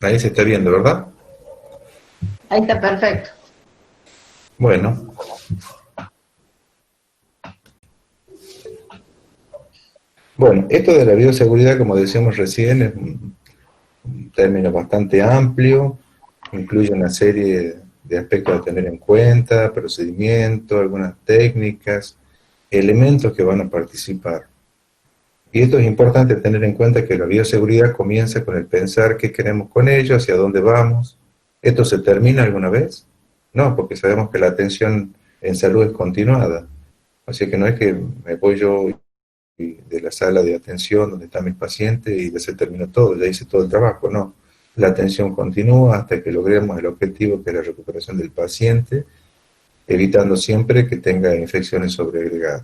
Ahí se está viendo, ¿verdad? Ahí está perfecto. Bueno. Bueno, esto de la bioseguridad, como decíamos recién, es un término bastante amplio, incluye una serie de aspectos a tener en cuenta, procedimientos, algunas técnicas, elementos que van a participar. Y esto es importante tener en cuenta que la bioseguridad comienza con el pensar qué queremos con ello, hacia dónde vamos. ¿Esto se termina alguna vez? No, porque sabemos que la atención en salud es continuada. Así que no es que me voy yo de la sala de atención donde están mis pacientes y ya se terminó todo, ya hice todo el trabajo. No, la atención continúa hasta que logremos el objetivo que es la recuperación del paciente, evitando siempre que tenga infecciones sobreagregadas.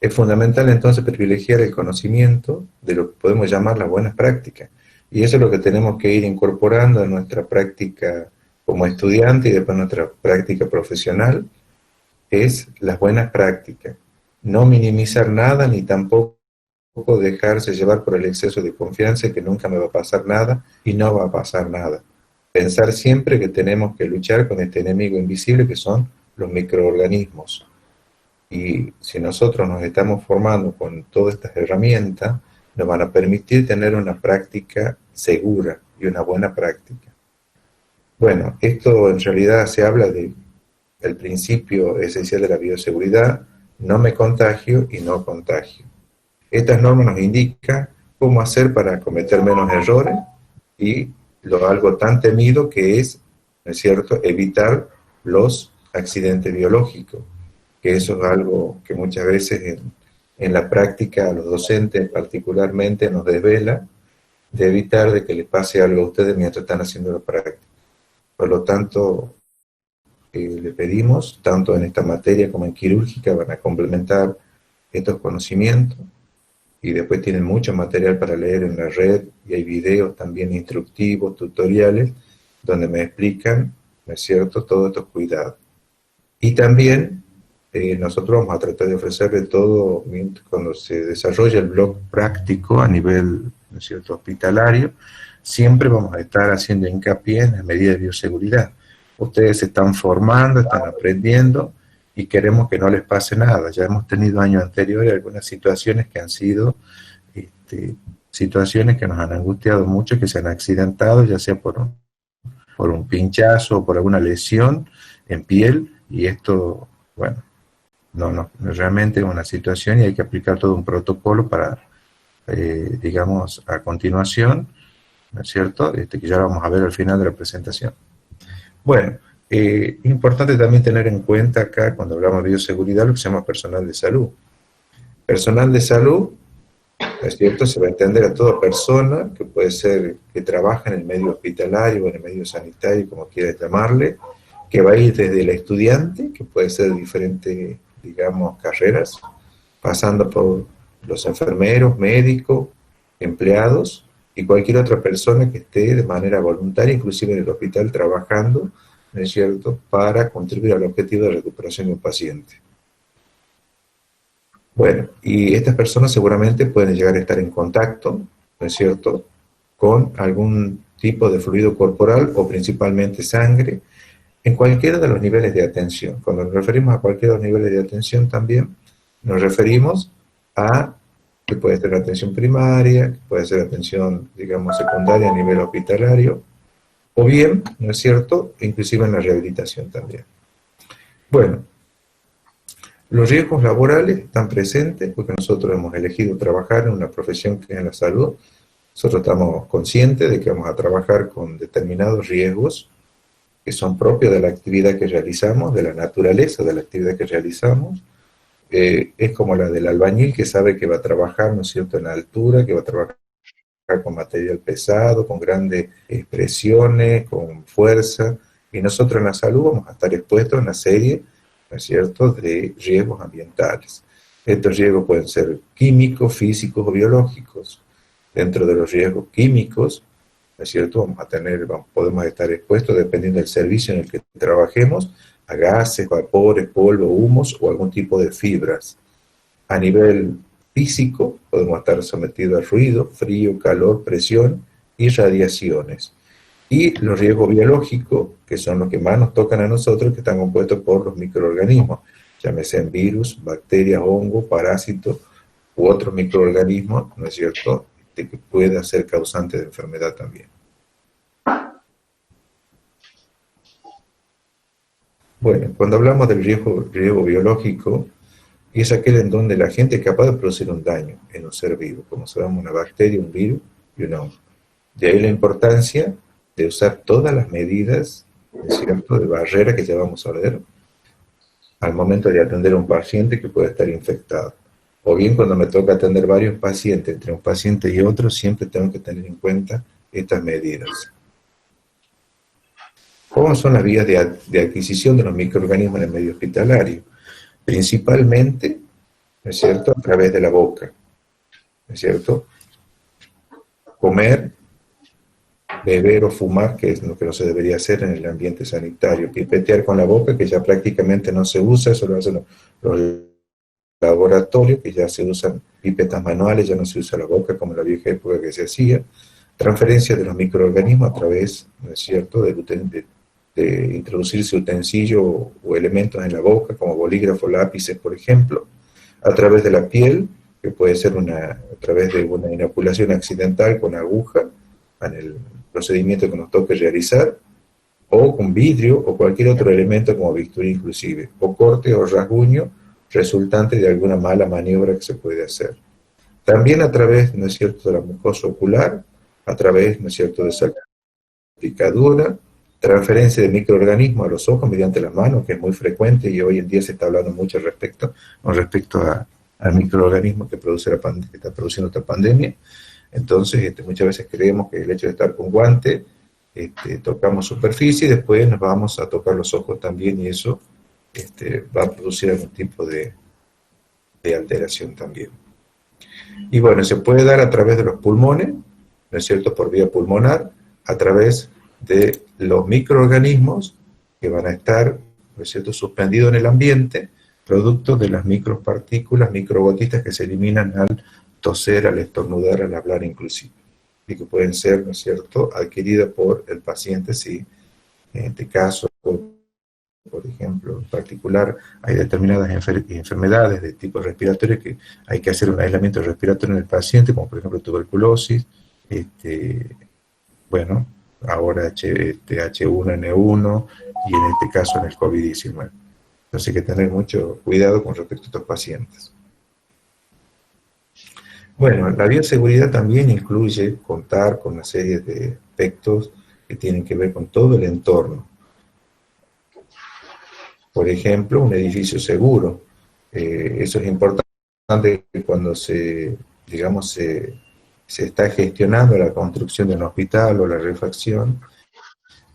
Es fundamental entonces privilegiar el conocimiento de lo que podemos llamar las buenas prácticas. Y eso es lo que tenemos que ir incorporando en nuestra práctica como estudiante y después en nuestra práctica profesional, es las buenas prácticas. No minimizar nada ni tampoco dejarse llevar por el exceso de confianza que nunca me va a pasar nada y no va a pasar nada. Pensar siempre que tenemos que luchar con este enemigo invisible que son los microorganismos. Y si nosotros nos estamos formando con todas estas herramientas, nos van a permitir tener una práctica segura y una buena práctica. Bueno, esto en realidad se habla del principio esencial de la bioseguridad: no me contagio y no contagio. Estas normas nos indican cómo hacer para cometer menos errores y algo tan temido que es, ¿no es cierto?, evitar los accidentes biológicos, que eso es algo que muchas veces en la práctica a los docentes particularmente nos desvela, de evitar de que les pase algo a ustedes mientras están haciendo la práctica. Por lo tanto, le pedimos, tanto en esta materia como en quirúrgica, van a complementar estos conocimientos, y después tienen mucho material para leer en la red, y hay videos también instructivos, tutoriales, donde me explican, ¿no es cierto?, todos estos cuidados. Y también nosotros vamos a tratar de ofrecerle todo cuando se desarrolla el blog práctico a nivel, ¿no es cierto?, hospitalario. Siempre vamos a estar haciendo hincapié en las medidas de bioseguridad. Ustedes se están formando, están aprendiendo y queremos que no les pase nada. Ya hemos tenido años anteriores algunas situaciones que han sido situaciones que nos han angustiado mucho, que se han accidentado, ya sea por un pinchazo o por alguna lesión en piel, y esto, bueno, no, realmente es una situación y hay que aplicar todo un protocolo para, digamos, a continuación, ¿no es cierto?, que ya lo vamos a ver al final de la presentación. Bueno, importante también tener en cuenta acá, cuando hablamos de bioseguridad, lo que se llama personal de salud. Personal de salud, ¿no es cierto?, se va a entender a toda persona que puede ser que trabaja en el medio hospitalario o en el medio sanitario, como quieras llamarle, que va a ir desde el estudiante, que puede ser de diferentes, digamos, carreras, pasando por los enfermeros, médicos, empleados y cualquier otra persona que esté de manera voluntaria, inclusive en el hospital, trabajando, ¿no es cierto?, para contribuir al objetivo de recuperación de un paciente. Bueno, y estas personas seguramente pueden llegar a estar en contacto, ¿no es cierto?, con algún tipo de fluido corporal o principalmente sangre, en cualquiera de los niveles de atención. Cuando nos referimos a cualquiera de los niveles de atención también, nos referimos a que puede ser atención primaria, que puede ser atención, digamos, secundaria a nivel hospitalario, o bien, ¿no es cierto?, inclusive en la rehabilitación también. Bueno, los riesgos laborales están presentes porque nosotros hemos elegido trabajar en una profesión que es la salud. Nosotros estamos conscientes de que vamos a trabajar con determinados riesgos que son propios de la actividad que realizamos, de la naturaleza de la actividad que realizamos. Es como la del albañil, que sabe que va a trabajar, ¿no es cierto?, en la altura, que va a trabajar con material pesado, con grandes presiones, con fuerza, y nosotros en la salud vamos a estar expuestos a una serie, ¿no es cierto?, de riesgos ambientales. Estos riesgos pueden ser químicos, físicos o biológicos. Dentro de los riesgos químicos, ¿no es cierto?, podemos estar expuestos, dependiendo del servicio en el que trabajemos, a gases, vapores, polvo, humos o algún tipo de fibras. A nivel físico, podemos estar sometidos a ruido, frío, calor, presión y radiaciones. Y los riesgos biológicos, que son los que más nos tocan a nosotros, que están compuestos por los microorganismos, llámese virus, bacterias, hongos, parásitos u otros microorganismos, ¿no es cierto?, que pueda ser causante de enfermedad también. Bueno, cuando hablamos del riesgo biológico, es aquel en donde la gente es capaz de producir un daño en un ser vivo, como sabemos, una bacteria, un virus y un hongo. De ahí la importancia de usar todas las medidas, ¿es cierto?, de barrera que ya vamos a ver al momento de atender a un paciente que puede estar infectado. O bien cuando me toca atender varios pacientes, entre un paciente y otro, siempre tengo que tener en cuenta estas medidas. ¿Cómo son las vías de adquisición de los microorganismos en el medio hospitalario? Principalmente, ¿no es cierto?, a través de la boca, ¿no es cierto? Comer, beber o fumar, que es lo que no se debería hacer en el ambiente sanitario. Pipetear con la boca, que ya prácticamente no se usa, eso lo hacen los laboratorios, que ya se usan pipetas manuales, ya no se usa la boca como en la vieja época que se hacía. Transferencia de los microorganismos a través, ¿no es cierto?, de introducirse utensilios o elementos en la boca, como bolígrafos, lápices, por ejemplo, a través de la piel, que puede ser a través de una inoculación accidental con aguja, en el procedimiento que nos toque realizar, o con vidrio o cualquier otro elemento como bisturí inclusive, o corte o rasguño resultante de alguna mala maniobra que se puede hacer. También a través, ¿no es cierto?, de la mucosa ocular, a través, ¿no es cierto?, de salpicadura, transferencia de microorganismos a los ojos mediante las manos, que es muy frecuente y hoy en día se está hablando mucho con respecto al microorganismo que está produciendo esta pandemia. Entonces, muchas veces creemos que el hecho de estar con guante, tocamos superficie y después nos vamos a tocar los ojos también y eso va a producir algún tipo de alteración también. Y bueno, se puede dar a través de los pulmones, ¿no es cierto?, por vía pulmonar, a través de los microorganismos que van a estar, ¿no es cierto?, suspendidos en el ambiente, producto de las micropartículas, microgotitas que se eliminan al toser, al estornudar, al hablar inclusive, y que pueden ser, ¿no es cierto?, adquiridas por el paciente si en este caso, por ejemplo, en particular, hay determinadas enfermedades de tipo respiratorio que hay que hacer un aislamiento respiratorio en el paciente, como por ejemplo tuberculosis, bueno, ahora H1N1 y en este caso en el COVID-19. Entonces hay que tener mucho cuidado con respecto a estos pacientes. Bueno, la bioseguridad también incluye contar con una serie de aspectos que tienen que ver con todo el entorno. Por ejemplo, un edificio seguro. Eso es importante cuando se está gestionando la construcción de un hospital o la refacción.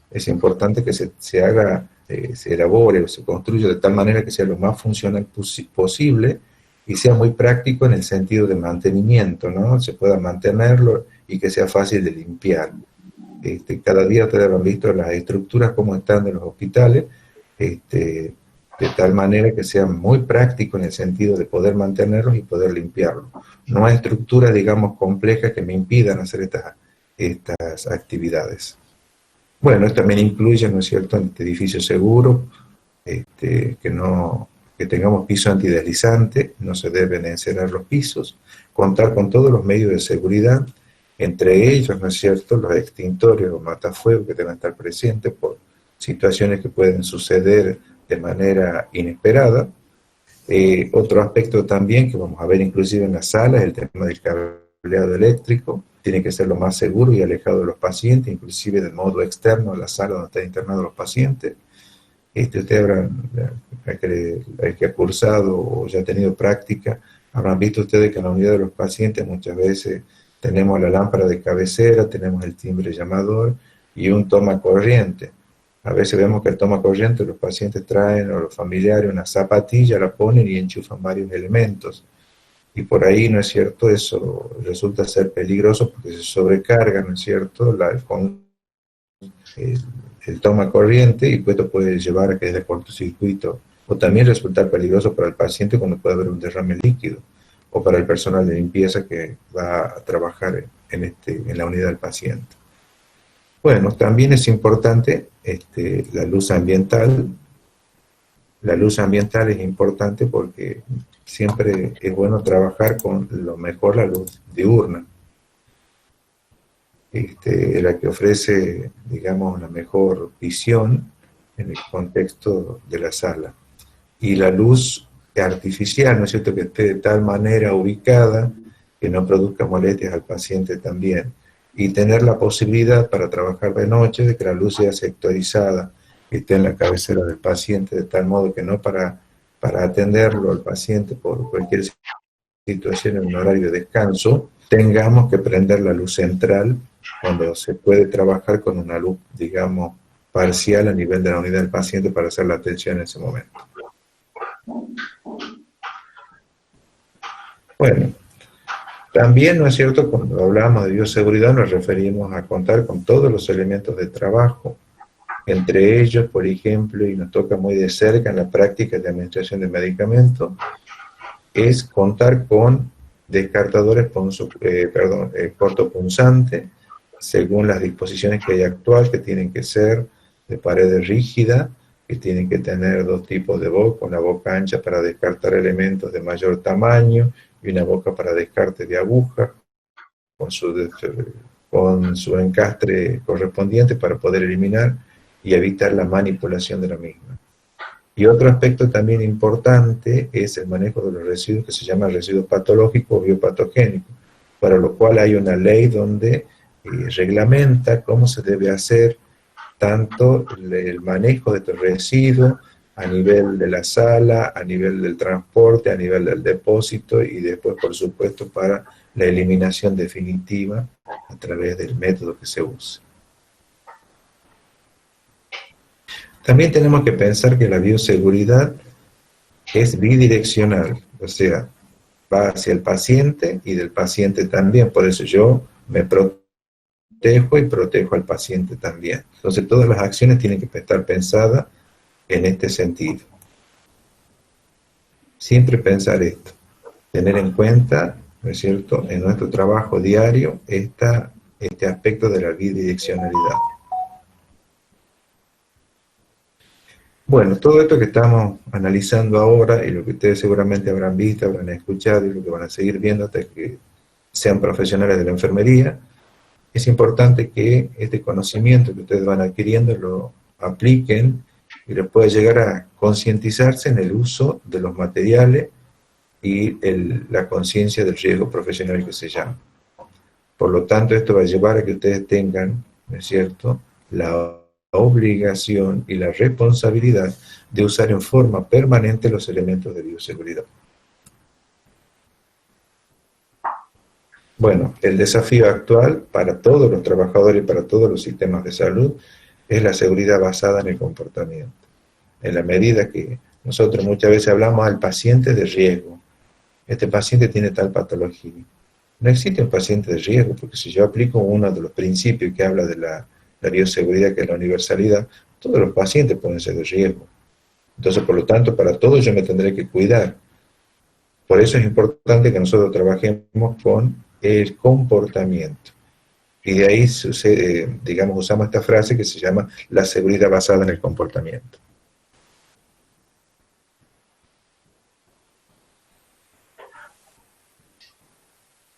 Es importante que se haga, se elabore o se construya de tal manera que sea lo más funcional posible y sea muy práctico en el sentido de mantenimiento, ¿no? Se pueda mantenerlo y que sea fácil de limpiar. Cada día ustedes habrán visto las estructuras como están en los hospitales, de tal manera que sea muy práctico en el sentido de poder mantenerlos y poder limpiarlos. No hay estructuras, digamos, complejas que me impidan hacer estas actividades. Bueno, esto también incluye, ¿no es cierto?, en este edificio seguro, que tengamos piso antideslizante, no se deben encerar los pisos, contar con todos los medios de seguridad, entre ellos, ¿no es cierto?, los extintores o matafuegos que deben estar presentes por situaciones que pueden suceder de manera inesperada. Otro aspecto también que vamos a ver inclusive en la sala es el tema del cableado eléctrico. Tiene que ser lo más seguro y alejado de los pacientes, inclusive del modo externo a la sala donde están internados los pacientes. Ustedes el que ha cursado o ya ha tenido práctica, habrán visto ustedes que en la unidad de los pacientes muchas veces tenemos la lámpara de cabecera, tenemos el timbre llamador y un toma corriente. A veces vemos que el toma corriente los pacientes traen, o los familiares, una zapatilla, la ponen y enchufan varios elementos. Y por ahí, ¿no es cierto?, eso resulta ser peligroso porque se sobrecarga, ¿no es cierto?, el toma corriente y esto puede llevar a que haya cortocircuito. O también resultar peligroso para el paciente cuando puede haber un derrame líquido. O para el personal de limpieza que va a trabajar en la unidad del paciente. Bueno, también es importante la luz ambiental. La luz ambiental es importante porque siempre es bueno trabajar con lo mejor la luz diurna. La que ofrece, digamos, la mejor visión en el contexto de la sala. Y la luz artificial, ¿no es cierto?, que esté de tal manera ubicada que no produzca molestias al paciente también. Y tener la posibilidad para trabajar de noche de que la luz sea sectorizada, que esté en la cabecera del paciente, de tal modo que no para atenderlo al paciente por cualquier situación en un horario de descanso, tengamos que prender la luz central cuando se puede trabajar con una luz, digamos, parcial a nivel de la unidad del paciente para hacer la atención en ese momento. Bueno, también, ¿no es cierto?, cuando hablamos de bioseguridad nos referimos a contar con todos los elementos de trabajo, entre ellos, por ejemplo, y nos toca muy de cerca en la práctica de administración de medicamentos, es contar con descartadores cortopunzantes, según las disposiciones que hay actual, que tienen que ser de pared rígida, que tienen que tener dos tipos de boca, una boca ancha para descartar elementos de mayor tamaño y una boca para descarte de aguja, con su encastre correspondiente para poder eliminar y evitar la manipulación de la misma. Y otro aspecto también importante es el manejo de los residuos, que se llama residuos patológicos o biopatogénicos, para lo cual hay una ley donde reglamenta cómo se debe hacer tanto el manejo de estos residuos a nivel de la sala, a nivel del transporte, a nivel del depósito y después, por supuesto, para la eliminación definitiva a través del método que se use. También tenemos que pensar que la bioseguridad es bidireccional, o sea, va hacia el paciente y del paciente también, por eso yo me protejo y protejo al paciente también. Entonces todas las acciones tienen que estar pensadas en este sentido. Siempre pensar esto, tener en cuenta, ¿no es cierto?, en nuestro trabajo diario este aspecto de la bidireccionalidad. Bueno, todo esto que estamos analizando ahora y lo que ustedes seguramente habrán visto, habrán escuchado y lo que van a seguir viendo hasta que sean profesionales de la enfermería, es importante que este conocimiento que ustedes van adquiriendo lo apliquen y les pueda llegar a concientizarse en el uso de los materiales y la conciencia del riesgo profesional que se llama. Por lo tanto, esto va a llevar a que ustedes tengan, ¿no es cierto?, la obligación y la responsabilidad de usar en forma permanente los elementos de bioseguridad. Bueno, el desafío actual para todos los trabajadores y para todos los sistemas de salud es la seguridad basada en el comportamiento. En la medida que nosotros muchas veces hablamos al paciente de riesgo, este paciente tiene tal patología. No existe un paciente de riesgo, porque si yo aplico uno de los principios que habla de la bioseguridad, que es la universalidad, todos los pacientes pueden ser de riesgo. Entonces, por lo tanto, para todos yo me tendré que cuidar. Por eso es importante que nosotros trabajemos con el comportamiento. Y de ahí sucede, digamos, usamos esta frase que se llama la seguridad basada en el comportamiento.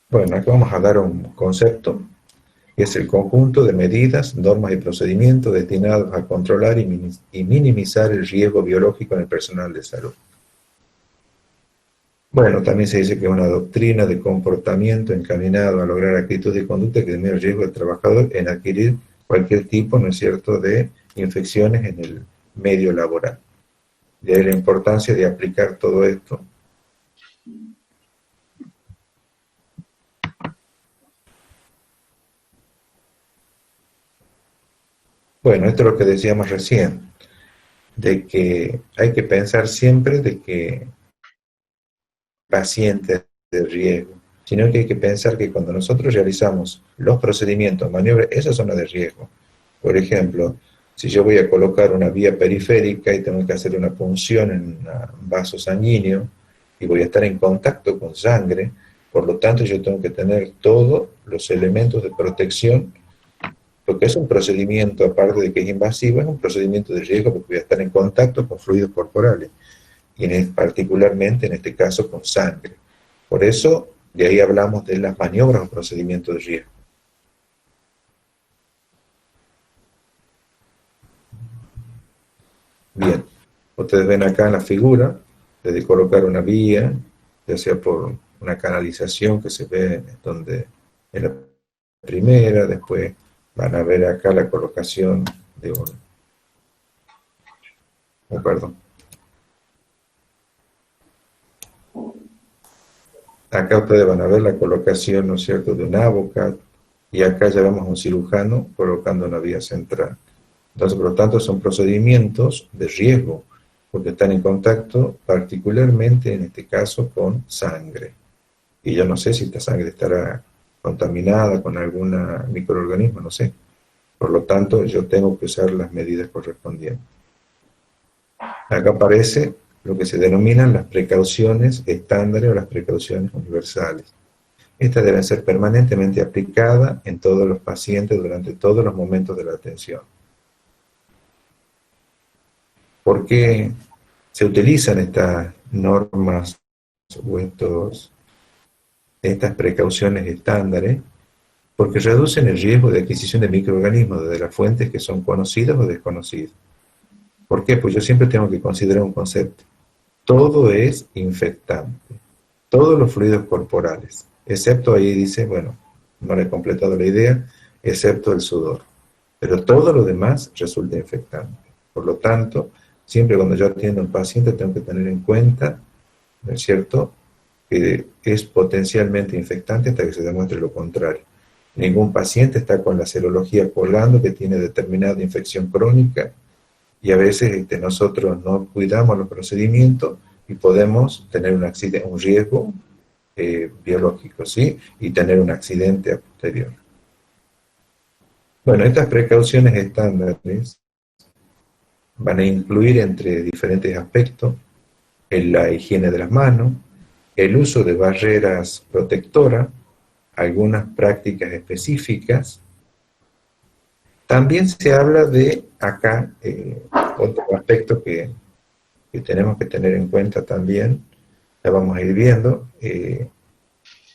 Bueno, aquí vamos a dar un concepto, que es el conjunto de medidas, normas y procedimientos destinados a controlar y minimizar el riesgo biológico en el personal de salud. Bueno, también se dice que es una doctrina de comportamiento encaminado a lograr actitudes y conductas que disminuyen el riesgo del trabajador en adquirir cualquier tipo, ¿no es cierto?, de infecciones en el medio laboral. De ahí la importancia de aplicar todo esto. Bueno, esto es lo que decíamos recién, de que hay que pensar siempre de que pacientes de riesgo, sino que hay que pensar que cuando nosotros realizamos los procedimientos, maniobras, esas son las de riesgo. Por ejemplo, si yo voy a colocar una vía periférica y tengo que hacer una punción en un vaso sanguíneo y voy a estar en contacto con sangre, Por lo tanto, yo tengo que tener todos los elementos de protección, porque es un procedimiento, aparte de que es invasivo, es un procedimiento de riesgo porque voy a estar en contacto con fluidos corporales, y particularmente en este caso con sangre. Por eso, de ahí hablamos de las maniobras o procedimientos de riesgo. Bien, ustedes ven acá en la figura, desde colocar una vía, ya sea por una canalización que se ve donde en la primera, después van a ver acá la colocación de perdón. Acá ustedes van a ver la colocación, ¿no es cierto?, de un AVOCAT, y acá ya vemos a un cirujano colocando una vía central. Entonces, por lo tanto, son procedimientos de riesgo, porque están en contacto particularmente, en este caso, con sangre. Y yo no sé si esta sangre estará contaminada con algún microorganismo, no sé. Por lo tanto, yo tengo que usar las medidas correspondientes. Acá aparece lo que se denominan las precauciones estándares o las precauciones universales. Estas deben ser permanentemente aplicadas en todos los pacientes durante todos los momentos de la atención. ¿Por qué se utilizan estas normas o estas precauciones estándares? Porque reducen el riesgo de adquisición de microorganismos desde las fuentes que son conocidas o desconocidas. ¿Por qué? Pues yo siempre tengo que considerar un concepto. Todo es infectante. Todos los fluidos corporales. Excepto ahí dice, bueno, no le he completado la idea, excepto el sudor. Pero todo lo demás resulta infectante. Por lo tanto, siempre cuando yo atiendo a un paciente tengo que tener en cuenta, ¿no es cierto?, que es potencialmente infectante hasta que se demuestre lo contrario. Ningún paciente está con la serología colgando que tiene determinada infección crónica, y a veces nosotros no cuidamos los procedimientos y podemos tener un riesgo biológico, ¿sí? Y tener un accidente a posterior. Bueno, estas precauciones estándares van a incluir entre diferentes aspectos la higiene de las manos, el uso de barreras protectoras, algunas prácticas específicas. También se habla de acá, otro aspecto que tenemos que tener en cuenta también, la vamos a ir viendo,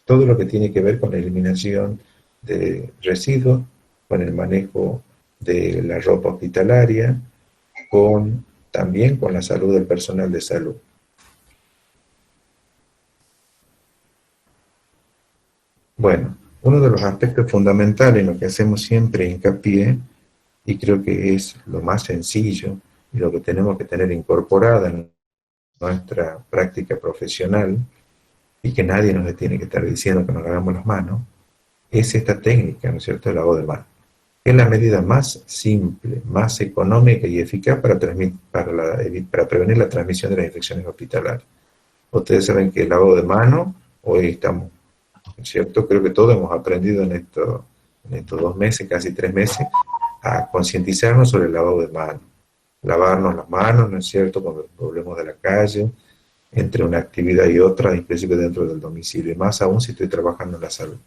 todo lo que tiene que ver con la eliminación de residuos, con el manejo de la ropa hospitalaria, también con la salud del personal de salud. Bueno, uno de los aspectos fundamentales en lo que hacemos siempre hincapié, y creo que es lo más sencillo, y lo que tenemos que tener incorporada en nuestra práctica profesional, y que nadie nos tiene que estar diciendo que nos lavamos las manos, es esta técnica, ¿no es cierto?, el lavado de manos. Es la medida más simple, más económica y eficaz para prevenir la transmisión de las infecciones hospitalarias. Ustedes saben que el lavado de manos, hoy estamos, ¿no es cierto?, creo que todos hemos aprendido en estos 2 meses, casi 3 meses, a concientizarnos sobre el lavado de manos. Lavarnos las manos, ¿no es cierto?, cuando volvemos de la calle, entre una actividad y otra, inclusive dentro del domicilio, y más aún si estoy trabajando en la salud.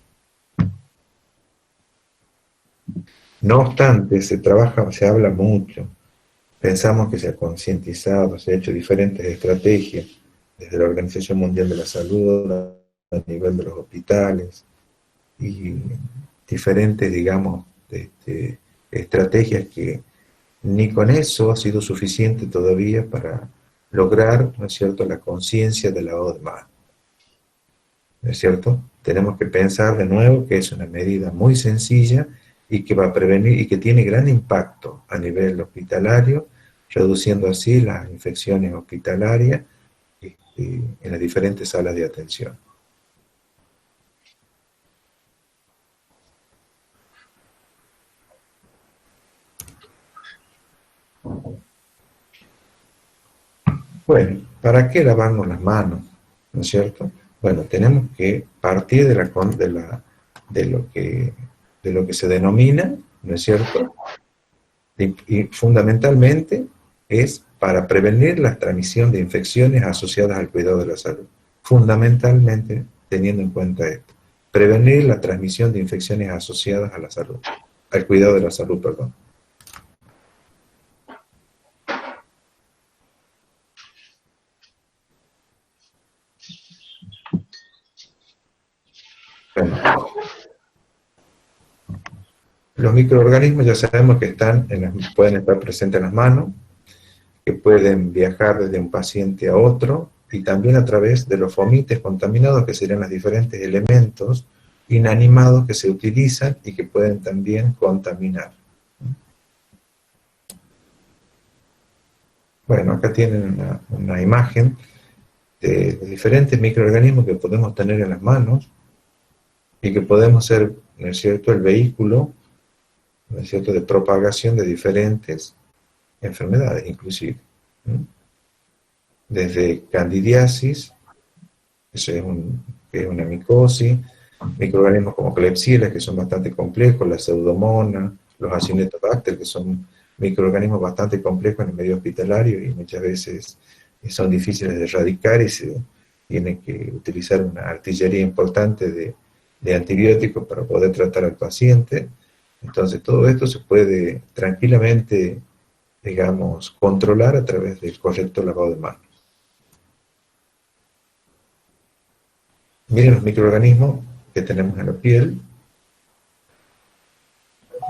No obstante, se habla mucho, pensamos que se ha concientizado, se ha hecho diferentes estrategias, desde la Organización Mundial de la Salud, a nivel de los hospitales, y diferentes, digamos, estrategias que ni con eso ha sido suficiente todavía para lograr, ¿no es cierto?, la conciencia del lavado de manos. ¿No es cierto? Tenemos que pensar de nuevo que es una medida muy sencilla y que va a prevenir y que tiene gran impacto a nivel hospitalario, reduciendo así las infecciones hospitalarias en las diferentes salas de atención. Bueno, ¿para qué lavarnos las manos? ¿No es cierto? Bueno, tenemos que partir de lo que se denomina, ¿no es cierto? Y fundamentalmente es para prevenir la transmisión de infecciones asociadas al cuidado de la salud. Fundamentalmente teniendo en cuenta esto. Prevenir la transmisión de infecciones asociadas a la salud, al cuidado de la salud, perdón. Bueno, los microorganismos ya sabemos que pueden estar presentes en las manos, que pueden viajar desde un paciente a otro, y también a través de los fomites contaminados, que serían los diferentes elementos inanimados que se utilizan y que pueden también contaminar. Bueno, acá tienen una imagen de diferentes microorganismos que podemos tener en las manos y que podemos ser, ¿no es cierto?, el vehículo, ¿no es cierto?, de propagación de diferentes enfermedades, inclusive. Desde candidiasis, eso que es una micosis, microorganismos como Klebsiella, que son bastante complejos, la pseudomonas, los acinetobacter, que son microorganismos bastante complejos en el medio hospitalario y muchas veces son difíciles de erradicar y se tiene que utilizar una artillería importante de antibióticos para poder tratar al paciente. Entonces todo esto se puede tranquilamente, digamos, controlar a través del correcto lavado de manos. Miren los microorganismos que tenemos en la piel,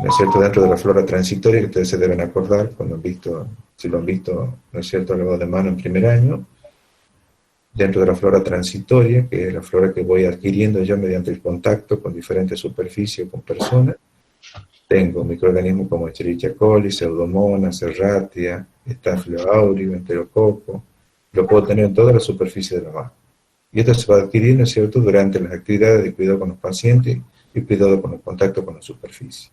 ¿no es cierto?, dentro de la flora transitoria, que ustedes se deben acordar cuando han visto, si lo han visto, ¿no es cierto?, lavado de mano en primer año. Dentro de la flora transitoria, que es la flora que voy adquiriendo yo mediante el contacto con diferentes superficies o con personas, tengo microorganismos como Escherichia coli, Pseudomonas, Serratia, Staphylococcus aureus, Enterococo. Lo puedo tener en toda la superficie de la mano. Y esto se va adquiriendo, ¿no es cierto?, durante las actividades de cuidado con los pacientes y cuidado con el contacto con la superficie.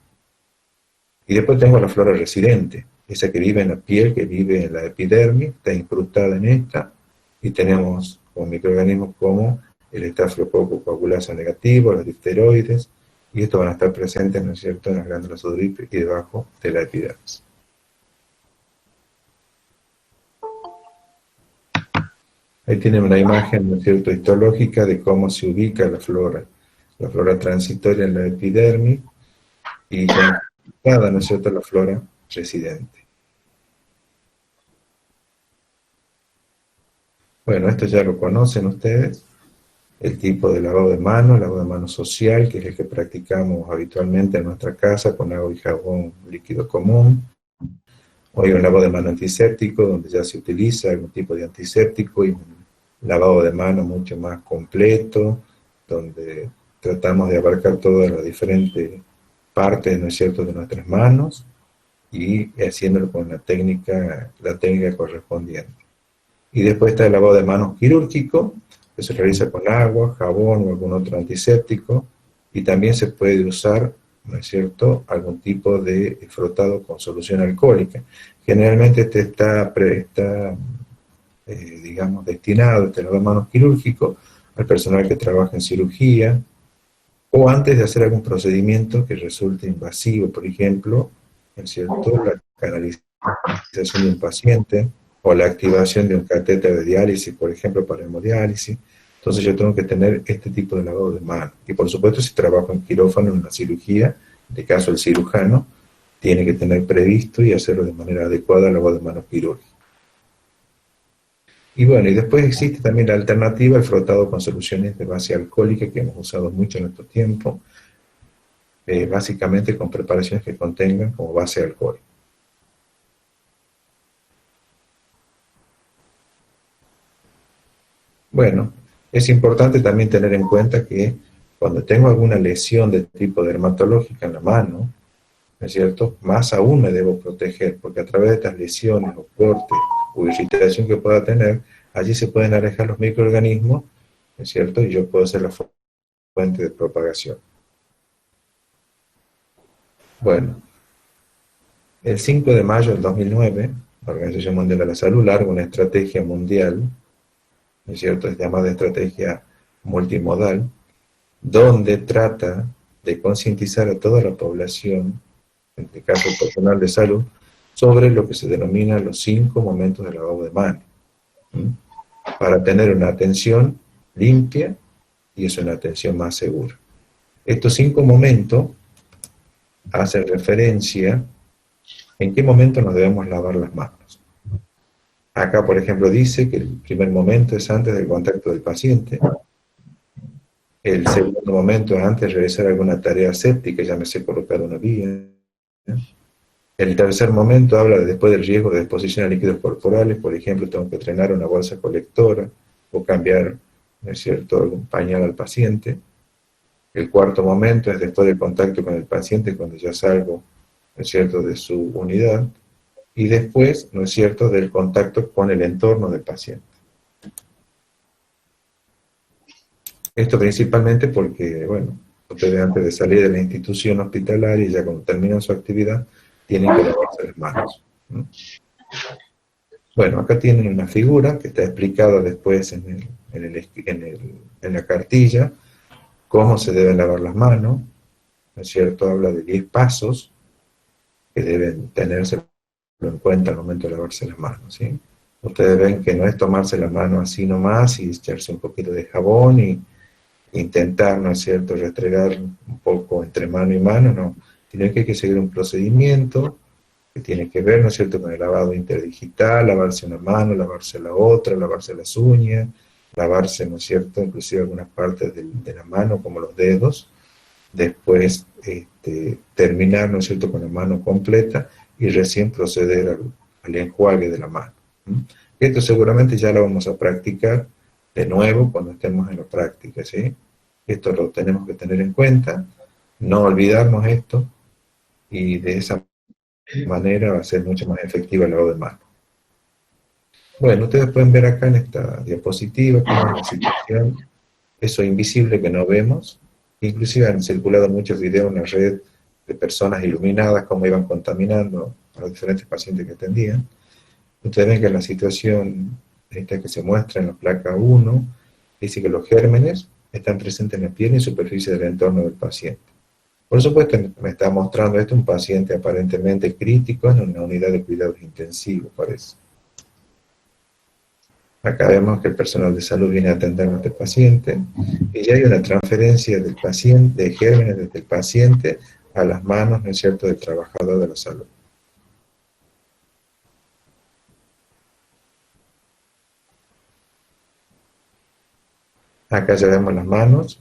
Y después tengo la flora residente, esa que vive en la piel, que vive en la epidermis, está incrustada en esta, y tenemos con microorganismos como el Staphylococcus coagulasa negativo, los difteroides, y estos van a estar presentes, ¿no es cierto?, en las glándulas sudoríparas y debajo de la epidermis. Ahí tienen una imagen, ¿no es cierto?, histológica de cómo se ubica la flora transitoria en la epidermis, y cada, ¿no es cierto?, la flora residente. Bueno, esto ya lo conocen ustedes, el tipo de lavado de mano social, que es el que practicamos habitualmente en nuestra casa con agua y jabón líquido común. O hay un lavado de mano antiséptico, donde ya se utiliza algún tipo de antiséptico, y un lavado de mano mucho más completo, donde tratamos de abarcar todas las diferentes partes, ¿no es cierto?, de nuestras manos, y haciéndolo con la técnica correspondiente. Y después está el lavado de manos quirúrgico, que se realiza con agua, jabón o algún otro antiséptico, y también se puede usar, ¿no es cierto?, algún tipo de frotado con solución alcohólica. Generalmente este está digamos, destinado, este lavado de manos quirúrgico, al personal que trabaja en cirugía, o antes de hacer algún procedimiento que resulte invasivo, por ejemplo, ¿no es cierto?, la canalización de un paciente, o la activación de un catéter de diálisis, por ejemplo, para hemodiálisis. Entonces yo tengo que tener este tipo de lavado de mano. Y por supuesto, si trabajo en quirófano, en una cirugía, de caso el cirujano, tiene que tener previsto y hacerlo de manera adecuada el lavado de manos quirúrgico. Y bueno, y después existe también la alternativa, el frotado con soluciones de base alcohólica, que hemos usado mucho en estos tiempos, básicamente con preparaciones que contengan como base alcohol. Bueno, es importante también tener en cuenta que cuando tengo alguna lesión de tipo dermatológica en la mano, ¿no es cierto?, más aún me debo proteger, porque a través de estas lesiones o cortes o irritación que pueda tener, allí se pueden alejar los microorganismos, ¿no es cierto?, y yo puedo ser la fuente de propagación. Bueno, el 5 de mayo del 2009, la Organización Mundial de la Salud larga una estrategia mundial, ¿no es cierto?, es llamada estrategia multimodal, donde trata de concientizar a toda la población, en este caso el personal de salud, sobre lo que se denomina los 5 momentos de lavado de mano, para tener una atención limpia, y es una atención más segura. Estos 5 momentos hacen referencia en qué momento nos debemos lavar las manos. Acá, por ejemplo, dice que el primer momento es antes del contacto del paciente. El segundo momento es antes de realizar alguna tarea séptica, llámese colocar una vía. El tercer momento habla de después del riesgo de exposición a líquidos corporales, por ejemplo, tengo que drenar una bolsa colectora o cambiar, ¿no es cierto?, algún pañal al paciente. El cuarto momento es después del contacto con el paciente, cuando ya salgo, ¿no es cierto?, de su unidad. Y después, ¿no es cierto?, del contacto con el entorno del paciente. Esto principalmente porque, bueno, ustedes antes de salir de la institución hospitalaria, ya cuando terminan su actividad, tienen que lavarse las manos. Bueno, acá tienen una figura que está explicada después en la cartilla, cómo se deben lavar las manos, ¿no es cierto? Habla de 10 pasos que deben tenerse en cuenta al momento de lavarse las manos, ¿sí? Ustedes ven que no es tomarse la mano así nomás y echarse un poquito de jabón y intentar, ¿no es cierto?, restregar un poco entre mano y mano, no. Tiene que seguir un procedimiento que tiene que ver, ¿no es cierto?, con el lavado interdigital, lavarse una mano, lavarse la otra, lavarse las uñas, lavarse, ¿no es cierto?, inclusive algunas partes de la mano, como los dedos, después terminar, ¿no es cierto?, con la mano completa y recién proceder al enjuague de la mano. Esto seguramente ya lo vamos a practicar de nuevo cuando estemos en la práctica, ¿sí? Esto lo tenemos que tener en cuenta, no olvidarnos esto, y de esa manera va a ser mucho más efectiva el lavado de manos. Bueno, ustedes pueden ver acá en esta diapositiva cómo es la situación, eso invisible que no vemos. Inclusive han circulado muchos videos en la red de personas iluminadas, cómo iban contaminando a los diferentes pacientes que atendían. Ustedes ven que la situación esta que se muestra en la placa 1, dice que los gérmenes están presentes en la piel y en superficie del entorno del paciente. Por supuesto, me está mostrando esto un paciente aparentemente crítico en una unidad de cuidados intensivos, parece. Acá vemos que el personal de salud viene a atender a este paciente y ya hay una transferencia del paciente, de gérmenes desde el paciente a las manos, ¿no es cierto?, del trabajador de la salud. Acá ya vemos las manos,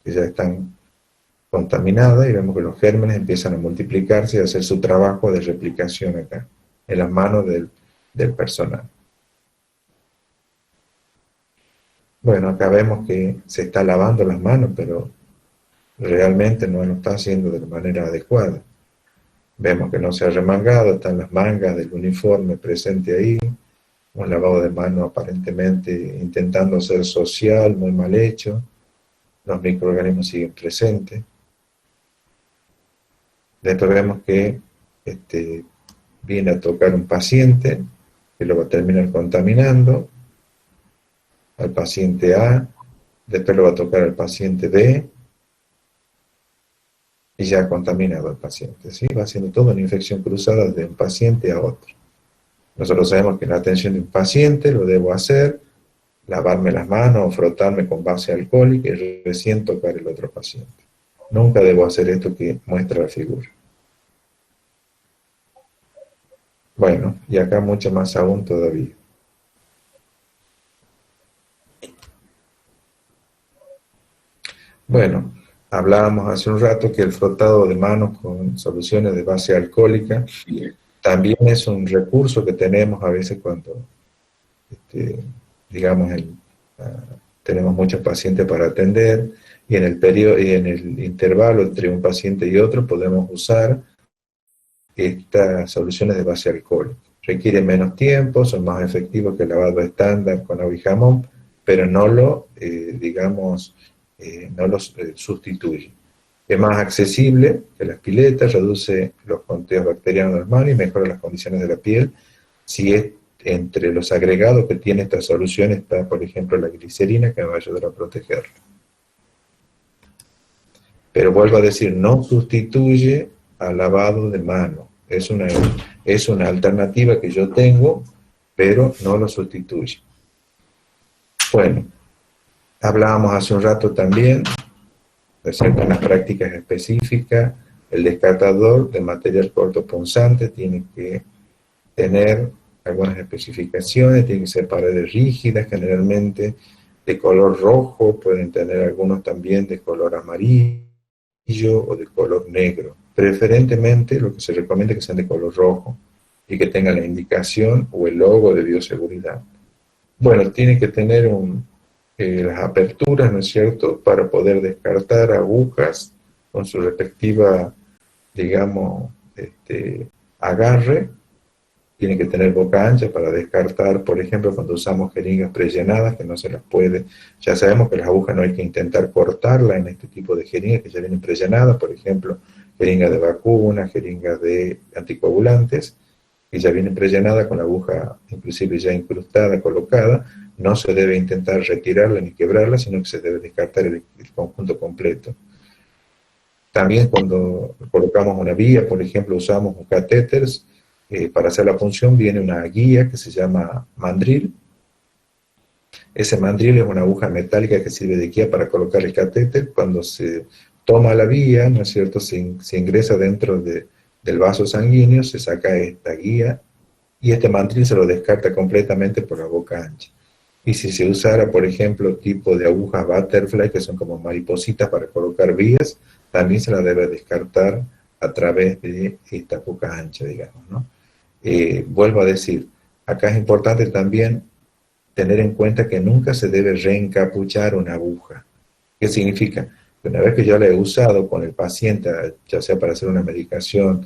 que ya están contaminadas, y vemos que los gérmenes empiezan a multiplicarse y a hacer su trabajo de replicación acá, en las manos del personal. Bueno, acá vemos que se está lavando las manos, pero realmente no lo está haciendo de la manera adecuada. Vemos que no se ha remangado, están las mangas del uniforme presente ahí, un lavado de manos aparentemente intentando ser social, muy mal hecho, los microorganismos siguen presentes. Después vemos que viene a tocar un paciente, que lo va a terminar contaminando, al paciente A, después lo va a tocar al paciente B, y ya ha contaminado al paciente, ¿sí? Va haciendo toda una infección cruzada de un paciente a otro. Nosotros sabemos que en la atención de un paciente lo debo hacer, lavarme las manos o frotarme con base alcohólica y recién tocar el otro paciente. Nunca debo hacer esto que muestra la figura. Bueno, y acá mucho más aún todavía. Bueno, hablábamos hace un rato que el frotado de manos con soluciones de base alcohólica también es un recurso que tenemos a veces cuando, digamos, tenemos muchos pacientes para atender, y en el periodo y en el intervalo entre un paciente y otro podemos usar estas soluciones de base alcohólica. Requieren menos tiempo, son más efectivos que el lavado estándar con agua y jamón, pero no lo, sustituye. Es más accesible que las piletas, reduce los conteos bacterianos de las manos y mejora las condiciones de la piel. Si es entre los agregados que tiene esta solución está, por ejemplo, la glicerina, que me va a ayudar a protegerlo. Pero vuelvo a decir, no sustituye al lavado de mano. Es una alternativa que yo tengo, pero no lo sustituye. Bueno, Hablábamos hace un rato también, de ciertas prácticas específicas, el descartador de material cortopunzante tiene que tener algunas especificaciones, tiene que ser paredes rígidas generalmente, de color rojo, pueden tener algunos también de color amarillo o de color negro. Preferentemente lo que se recomienda es que sean de color rojo y que tengan la indicación o el logo de bioseguridad. Bueno, tiene que tener las aperturas, ¿no es cierto?, para poder descartar agujas con su respectiva, digamos, agarre. Tiene que tener boca ancha para descartar, por ejemplo, cuando usamos jeringas prellenadas, que no se las puede. Ya sabemos que las agujas no hay que intentar cortarlas en este tipo de jeringas que ya vienen prellenadas, por ejemplo, jeringas de vacunas, jeringas de anticoagulantes, que ya vienen prellenadas con la aguja inclusive ya incrustada, colocada. No se debe intentar retirarla ni quebrarla, sino que se debe descartar el conjunto completo. También cuando colocamos una vía, por ejemplo, usamos catéteres, para hacer la punción viene una guía que se llama mandril. Ese mandril es una aguja metálica que sirve de guía para colocar el catéter. Cuando se toma la vía, ¿no es cierto?, se ingresa dentro del vaso sanguíneo, se saca esta guía y este mandril se lo descarta completamente por la boca ancha. Y si se usara, por ejemplo, tipo de agujas butterfly, que son como maripositas para colocar vías, también se la debe descartar a través de esta boca ancha, digamos, ¿no? Vuelvo a decir, acá es importante también tener en cuenta que nunca se debe reencapuchar una aguja. ¿Qué significa? Que una vez que yo la he usado con el paciente, ya sea para hacer una medicación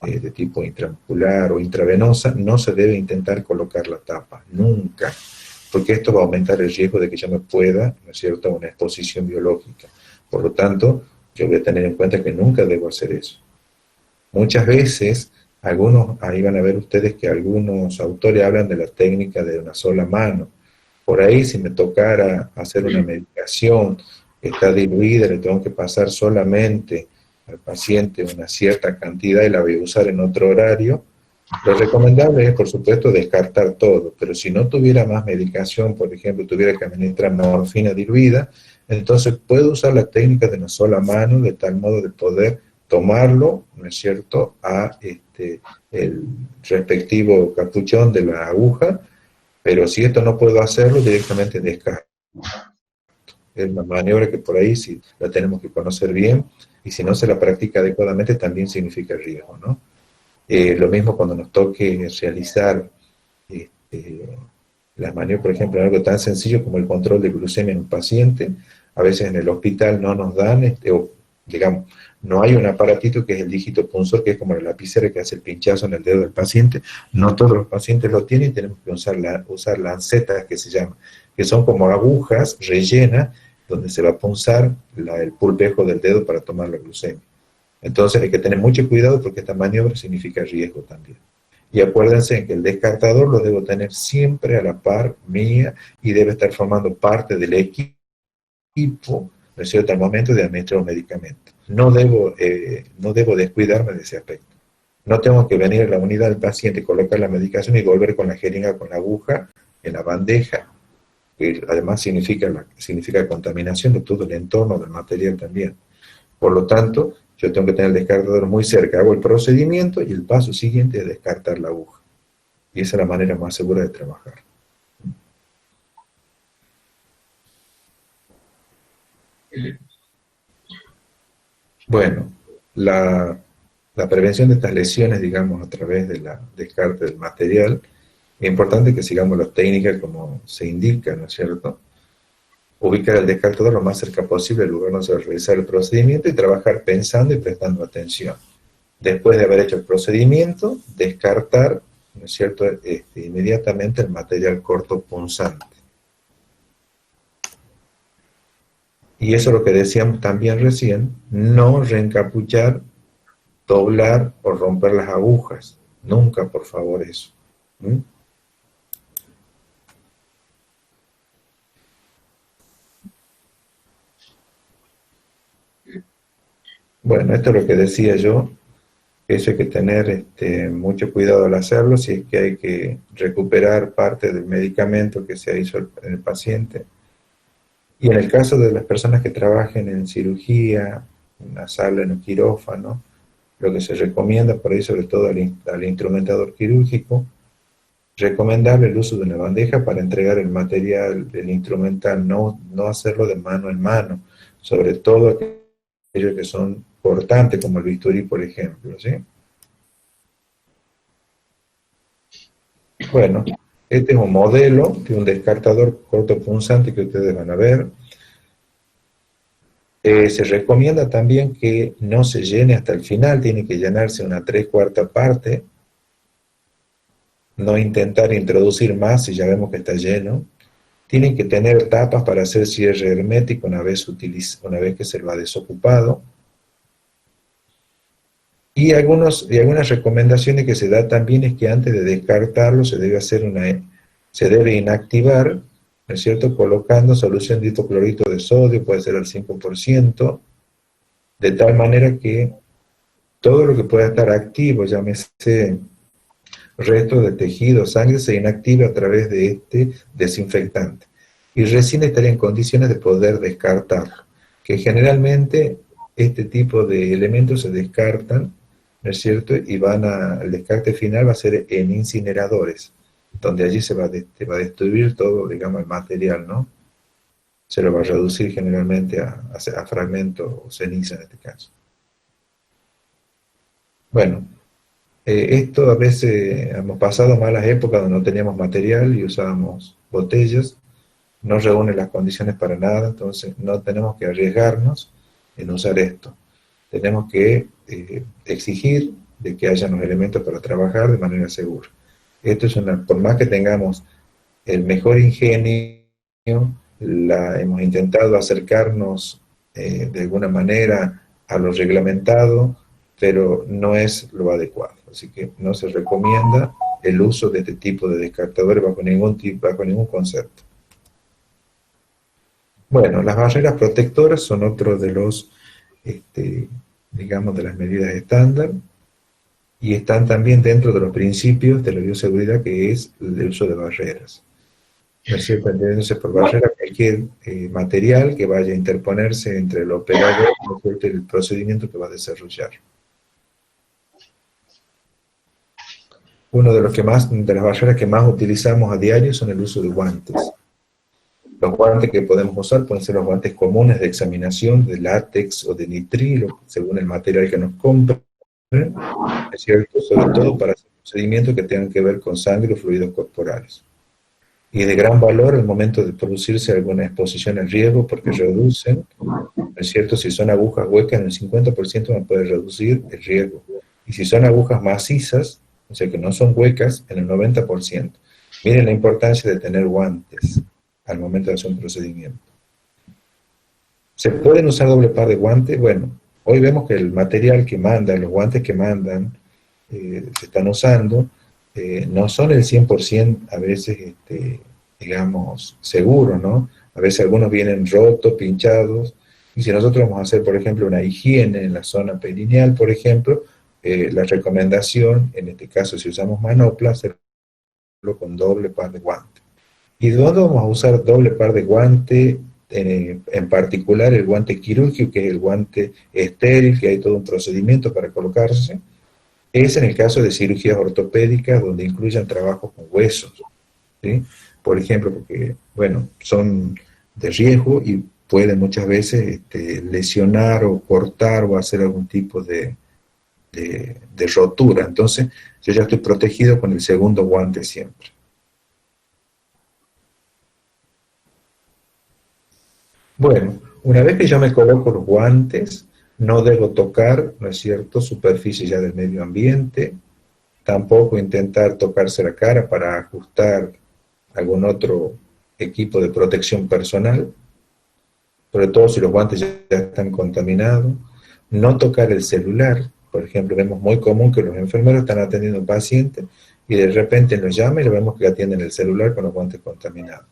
de tipo intramuscular o intravenosa, no se debe intentar colocar la tapa, nunca, porque esto va a aumentar el riesgo de que yo me pueda, ¿no es cierto?, una exposición biológica. Por lo tanto, yo voy a tener en cuenta que nunca debo hacer eso. Muchas veces, ahí van a ver ustedes que algunos autores hablan de la técnica de una sola mano. Por ahí, si me tocara hacer una medicación que está diluida, le tengo que pasar solamente al paciente una cierta cantidad y la voy a usar en otro horario, lo recomendable es, por supuesto, descartar todo, pero si no tuviera más medicación, por ejemplo, tuviera que administrar morfina diluida, entonces puedo usar la técnica de una sola mano, de tal modo de poder tomarlo, ¿no es cierto?, a el respectivo capuchón de la aguja, pero si esto no puedo hacerlo, directamente descarto. Es una maniobra que por ahí sí la tenemos que conocer bien, y si no se la practica adecuadamente también significa riesgo, ¿no? Lo mismo cuando nos toque realizar las maniobras, por ejemplo, algo tan sencillo como el control de glucemia en un paciente. A veces en el hospital no nos dan, o digamos, no hay un aparatito que es el dígito punzor, que es como la lapicera que hace el pinchazo en el dedo del paciente. No todos los pacientes lo tienen, tenemos que usar lancetas, que se llaman, que son como agujas rellenas, donde se va a punzar el pulpejo del dedo para tomar la glucemia. Entonces hay que tener mucho cuidado porque esta maniobra significa riesgo también. Y acuérdense que el descartador lo debo tener siempre a la par mía y debe estar formando parte del equipo, ¿no es cierto?, al momento de administrar un medicamento. No debo descuidarme de ese aspecto. No tengo que venir a la unidad del paciente, colocar la medicación y volver con la jeringa, con la aguja en la bandeja, que además significa contaminación de todo el entorno del material también. Por lo tanto, yo tengo que tener el descartador muy cerca, hago el procedimiento y el paso siguiente es descartar la aguja. Y esa es la manera más segura de trabajar. Bueno, la prevención de estas lesiones, digamos, a través de la descarte del material, es importante que sigamos las técnicas como se indica, ¿no es cierto? Ubicar el descartador lo más cerca posible del lugar donde se va a realizar el procedimiento y trabajar pensando y prestando atención. Después de haber hecho el procedimiento, descartar, ¿no es cierto?, inmediatamente el material cortopunzante. Y eso es lo que decíamos también recién, no reencapuchar, doblar o romper las agujas. Nunca, por favor, eso. ¿Mm? Bueno, esto es lo que decía yo. Eso hay que tener mucho cuidado al hacerlo, si es que hay que recuperar parte del medicamento que se hizo en el paciente. Y en el caso de las personas que trabajen en cirugía, en la sala, en el quirófano, lo que se recomienda por ahí, sobre todo al instrumentador quirúrgico, recomendarle el uso de una bandeja para entregar el material del instrumental, no hacerlo de mano en mano, sobre todo aquellos que son cortantes, como el bisturí, por ejemplo, ¿sí? Bueno, este es un modelo de un descartador cortopunzante que ustedes van a ver. Se recomienda también que no se llene hasta el final, tiene que llenarse una 3/4 parte, no intentar introducir más si ya vemos que está lleno. Tienen que tener tapas para hacer cierre hermético una vez que se lo ha desocupado. Y algunas recomendaciones que se da también es que antes de descartarlo se debe inactivar, ¿no es cierto?, colocando solución de hipoclorito de sodio, puede ser al 5%, de tal manera que todo lo que pueda estar activo, llámese resto de tejido, sangre, se inactive a través de este desinfectante. Y recién estaría en condiciones de poder descartarlo, que generalmente este tipo de elementos se descartan, ¿no es cierto? Y el descarte final va a ser en incineradores, donde allí se va a destruir todo, digamos, el material, ¿no? Se lo va a reducir generalmente a fragmentos o ceniza en este caso. Bueno, esto a veces hemos pasado malas épocas donde no teníamos material y usábamos botellas, no reúne las condiciones para nada, entonces no tenemos que arriesgarnos en usar esto. Tenemos que exigir de que haya los elementos para trabajar de manera segura. Esto es por más que tengamos el mejor ingenio, hemos intentado acercarnos de alguna manera a lo reglamentado, pero no es lo adecuado. Así que no se recomienda el uso de este tipo de descartadores bajo ningún concepto. Bueno, las barreras protectoras son otro de los, digamos, de las medidas estándar, y están también dentro de los principios de la bioseguridad, que es el uso de barreras. ¿No es cierto? Entendiéndose por barrera cualquier material que vaya a interponerse entre el operador y el procedimiento que va a desarrollar. Uno de las barreras que más utilizamos a diario son el uso de guantes. Los guantes que podemos usar pueden ser los guantes comunes de examinación, de látex o de nitrilo, según el material que nos compren, es cierto, sobre todo para hacer procedimientos que tengan que ver con sangre o fluidos corporales. Y de gran valor al momento de producirse alguna exposición al riesgo, porque reducen, ¿no es cierto? Si son agujas huecas, en el 50% me puede reducir el riesgo. Y si son agujas macizas, o sea que no son huecas, en el 90%. Miren la importancia de tener guantes al momento de hacer un procedimiento. ¿Se pueden usar doble par de guantes? Bueno, hoy vemos que el material que mandan, los guantes que mandan, se están usando, no son el 100% a veces, digamos, seguros, ¿no? A veces algunos vienen rotos, pinchados, y si nosotros vamos a hacer, por ejemplo, una higiene en la zona perineal, por ejemplo, la recomendación, en este caso si usamos manopla, hacerlo con doble par de guantes. ¿Y dónde vamos a usar doble par de guante? En particular el guante quirúrgico, que es el guante estéril, que hay todo un procedimiento para colocarse, es en el caso de cirugías ortopédicas donde incluyan trabajos con huesos, ¿sí? Por ejemplo, porque, bueno, son de riesgo y pueden muchas veces lesionar o cortar o hacer algún tipo de rotura. Entonces, yo ya estoy protegido con el segundo guante siempre. Bueno, una vez que yo me coloco los guantes, no debo tocar, ¿no es cierto?, superficies ya del medio ambiente, tampoco intentar tocarse la cara para ajustar algún otro equipo de protección personal, sobre todo si los guantes ya están contaminados, no tocar el celular. Por ejemplo, vemos muy común que los enfermeros están atendiendo a un paciente y de repente nos llama y le vemos que atienden el celular con los guantes contaminados.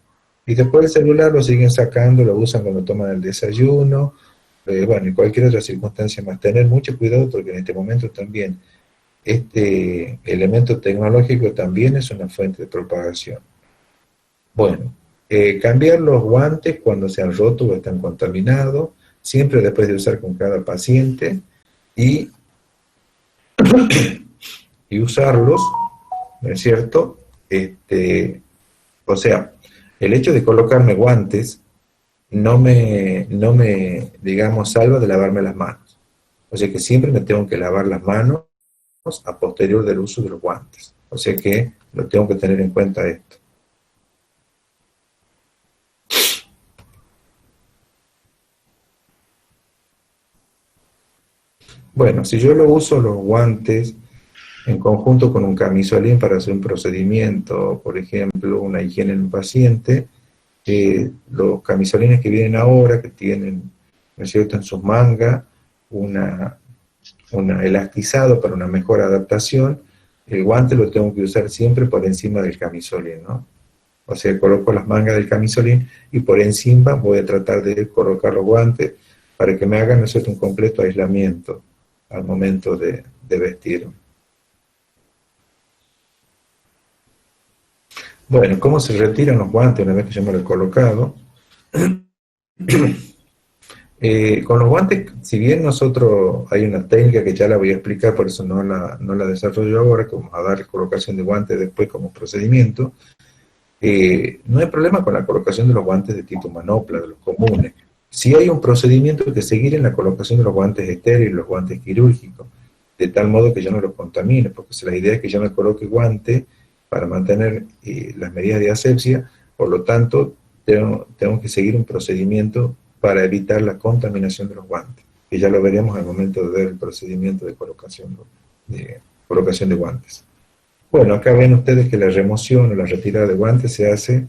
Y después el celular lo siguen sacando, lo usan cuando toman el desayuno, bueno, y cualquier otra circunstancia más. Tener mucho cuidado porque en este momento también este elemento tecnológico también es una fuente de propagación. Bueno, Cambiar los guantes cuando se han roto o están contaminados, siempre después de usar con cada paciente, y, y usarlos, ¿no es cierto? O sea, el hecho de colocarme guantes no me, digamos, salva de lavarme las manos. O sea que siempre me tengo que lavar las manos a posterior del uso de los guantes. O sea que lo tengo que tener en cuenta esto. Bueno, si yo lo uso los guantes en conjunto con un camisolín para hacer un procedimiento, por ejemplo, una higiene en un paciente, los camisolines que vienen ahora, que tienen, ¿no es cierto?, en sus mangas, una, elastizado para una mejor adaptación, el guante lo tengo que usar siempre por encima del camisolín, ¿no? O sea, coloco las mangas del camisolín y por encima voy a tratar de colocar los guantes para que me hagan, ¿no es cierto?, un completo aislamiento al momento de vestir. Bueno, ¿cómo se retiran los guantes una vez que yo me los he colocado? Con los guantes, si bien nosotros hay una técnica que ya la voy a explicar, por eso no la desarrollo ahora, que vamos a dar colocación de guantes después como procedimiento, no hay problema con la colocación de los guantes de tipo manopla, de los comunes. Sí hay un procedimiento que seguir en la colocación de los guantes estériles, los guantes quirúrgicos, de tal modo que yo no los contamine, porque si la idea es que yo me coloque guante para mantener las medidas de asepsia, por lo tanto, tengo que seguir un procedimiento para evitar la contaminación de los guantes, que ya lo veremos al momento de ver el procedimiento de colocación de guantes. Bueno, acá ven ustedes que la remoción o la retirada de guantes se hace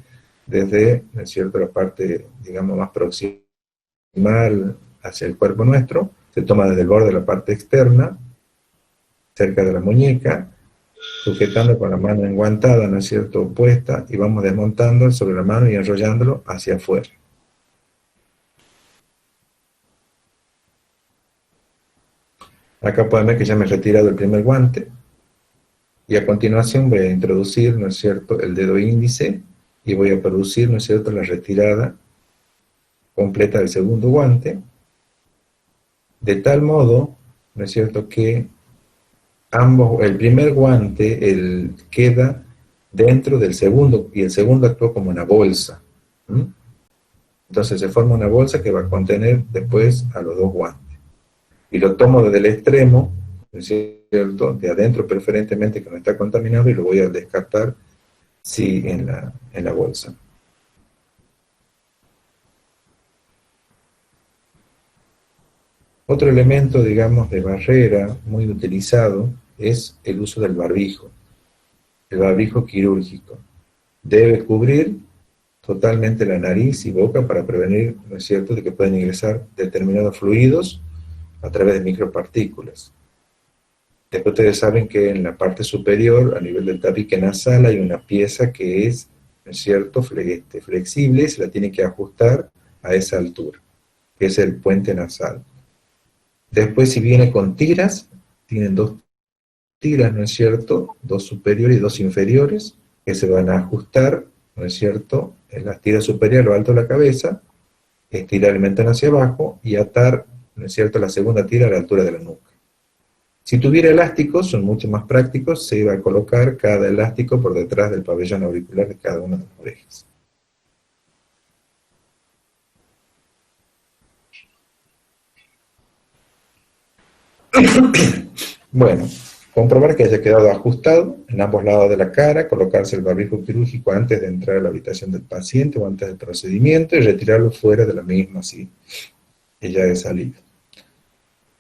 desde, ¿no es cierto?, la parte, digamos, más proximal hacia el cuerpo nuestro, se toma desde el borde de la parte externa, cerca de la muñeca, sujetando con la mano enguantada, ¿no es cierto?, puesta, y vamos desmontando sobre la mano y enrollándolo hacia afuera. Acá pueden ver que ya me he retirado el primer guante, y a continuación voy a introducir, ¿no es cierto?, el dedo índice, y voy a producir, ¿no es cierto?, la retirada completa del segundo guante, de tal modo, ¿no es cierto?, que el primer guante queda dentro del segundo, y el segundo actúa como una bolsa. Entonces se forma una bolsa que va a contener después a los dos guantes. Y lo tomo desde el extremo, ¿no es cierto?, de adentro preferentemente que no está contaminado, y lo voy a descartar, sí, en la bolsa. Otro elemento, digamos, de barrera muy utilizado es el uso del barbijo, el barbijo quirúrgico. Debe cubrir totalmente la nariz y boca para prevenir, ¿no es cierto?, de que puedan ingresar determinados fluidos a través de micropartículas. Después ustedes saben que en la parte superior, a nivel del tabique nasal, hay una pieza que es, ¿no es cierto?, flexible, y se la tiene que ajustar a esa altura, que es el puente nasal. Después, si viene con tiras, tienen dos tiras, ¿no es cierto?, dos superiores y dos inferiores, que se van a ajustar, ¿no es cierto?, en las tiras superiores a lo alto de la cabeza, estirar el mentón hacia abajo y atar, ¿no es cierto?, la segunda tira a la altura de la nuca. Si tuviera elásticos, son mucho más prácticos, se iba a colocar cada elástico por detrás del pabellón auricular de cada una de las orejas. Bueno, comprobar que haya quedado ajustado en ambos lados de la cara, colocarse el barbijo quirúrgico antes de entrar a la habitación del paciente o antes del procedimiento y retirarlo fuera de la misma, así que ya he salido.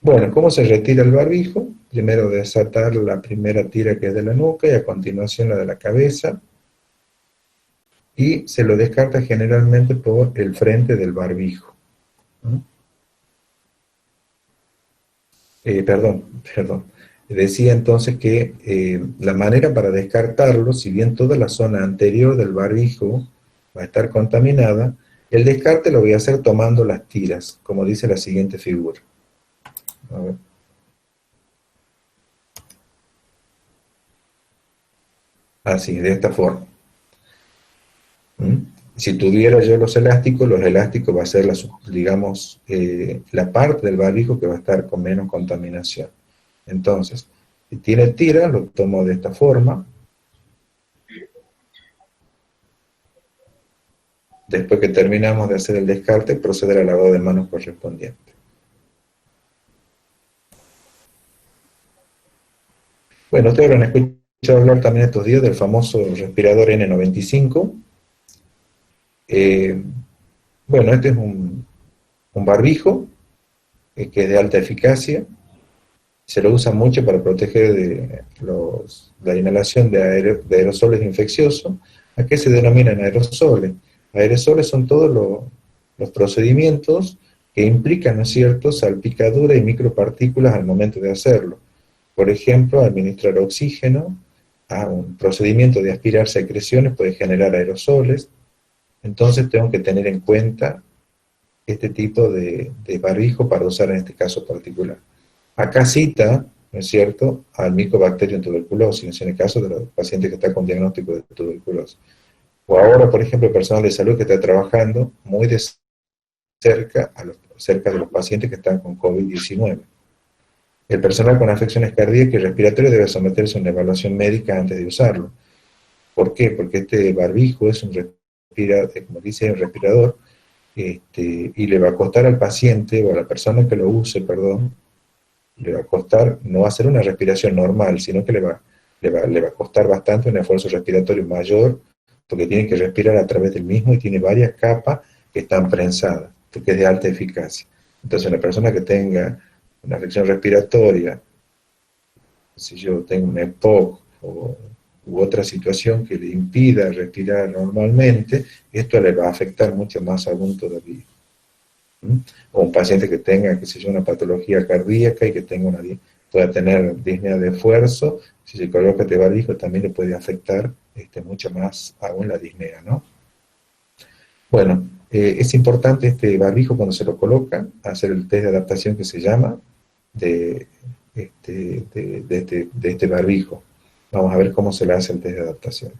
Bueno, ¿cómo se retira el barbijo? Primero desatar la primera tira que es de la nuca y a continuación la de la cabeza, y se lo descarta generalmente por el frente del barbijo. Perdón. Decía entonces que la manera para descartarlo, si bien toda la zona anterior del barbijo va a estar contaminada, el descarte lo voy a hacer tomando las tiras, como dice la siguiente figura. A ver. Así, de esta forma. Si tuviera yo los elásticos va a ser, digamos, la parte del barbijo que va a estar con menos contaminación. Entonces, si tiene tira, lo tomo de esta forma. Después que terminamos de hacer el descarte, proceder al lavado de manos correspondiente. Bueno, ustedes habrán escuchado hablar también estos días del famoso respirador N95. Bueno, este es un barbijo que es de alta eficacia. Se lo usa mucho para proteger de la inhalación de aerosoles infecciosos. ¿A qué se denominan aerosoles? Aerosoles son todos los procedimientos que implican, ¿no es cierto?, salpicadura y micropartículas al momento de hacerlo. Por ejemplo, administrar oxígeno a un procedimiento de aspirar secreciones puede generar aerosoles. Entonces tengo que tener en cuenta este tipo de barbijo para usar en este caso particular. Acá cita, ¿no es cierto?, al Mycobacterium tuberculosis, en el caso de los pacientes que están con diagnóstico de tuberculosis. O ahora, por ejemplo, el personal de salud que está trabajando muy de cerca de los pacientes que están con COVID-19. El personal con afecciones cardíacas y respiratorias debe someterse a una evaluación médica antes de usarlo. ¿Por qué? Porque este barbijo es un respirador, como dice, un respirador, y le va a costar al paciente, o a la persona que lo use, perdón, le va a costar, no va a ser una respiración normal, sino que le va a costar bastante un esfuerzo respiratorio mayor, porque tiene que respirar a través del mismo y tiene varias capas que están prensadas, porque es de alta eficacia. Entonces, una persona que tenga una afección respiratoria, si yo tengo un EPOC u otra situación que le impida respirar normalmente, esto le va a afectar mucho más aún todavía. O un paciente que tenga, qué sé yo, una patología cardíaca y que pueda tener disnea de esfuerzo, si se coloca este barbijo también le puede afectar mucho más aún la disnea, ¿no? Bueno, es importante este barbijo cuando se lo coloca, hacer el test de adaptación que se llama de este barbijo. Vamos a ver cómo se le hace el test de adaptación.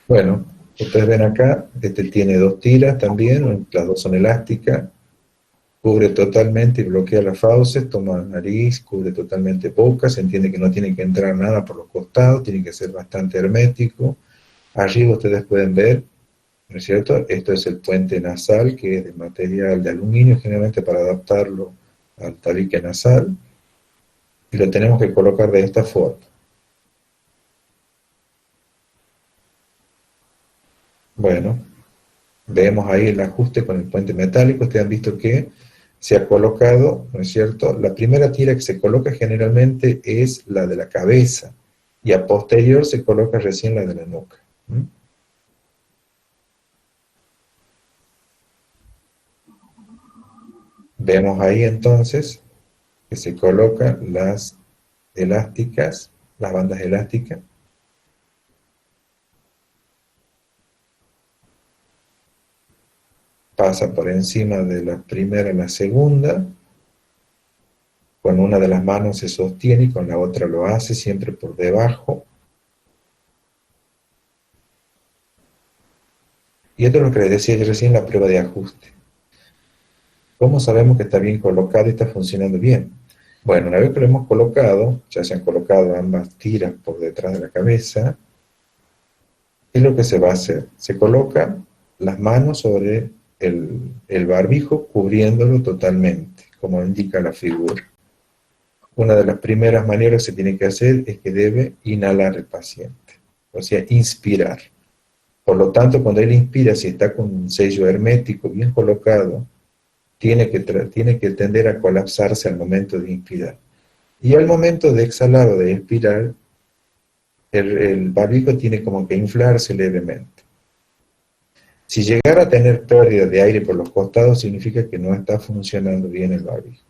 Bueno, ustedes ven acá, tiene 2 tiras también, las 2 son elásticas, cubre totalmente y bloquea las fauces, toma nariz, cubre totalmente boca, se entiende que no tiene que entrar nada por los costados, tiene que ser bastante hermético. Arriba ustedes pueden ver, ¿no es cierto? Esto es el puente nasal, que es de material de aluminio, generalmente para adaptarlo al tabique nasal, y lo tenemos que colocar de esta forma. Bueno, vemos ahí el ajuste con el puente metálico. Ustedes han visto que se ha colocado, ¿no es cierto? La primera tira que se coloca generalmente es la de la cabeza, y a posterior se coloca recién la de la nuca. Vemos ahí entonces que se colocan las elásticas, las bandas elásticas. Pasa por encima de la primera a la segunda, con una de las manos se sostiene y con la otra lo hace, siempre por debajo. Y esto es lo que les decía yo recién, la prueba de ajuste. ¿Cómo sabemos que está bien colocado y está funcionando bien? Bueno, una vez que lo hemos colocado, ya se han colocado ambas tiras por detrás de la cabeza, ¿qué es lo que se va a hacer? Se colocan las manos sobre el barbijo, cubriéndolo totalmente, como indica la figura. Una de las primeras maneras que se tiene que hacer es que debe inhalar el paciente, o sea, inspirar. Por lo tanto, cuando él inspira, si está con un sello hermético bien colocado, tiene que tender a colapsarse al momento de inspirar. Y al momento de exhalar o de expirar, el barbijo tiene como que inflarse levemente. Si llegara a tener pérdida de aire por los costados, significa que no está funcionando bien el barbijo.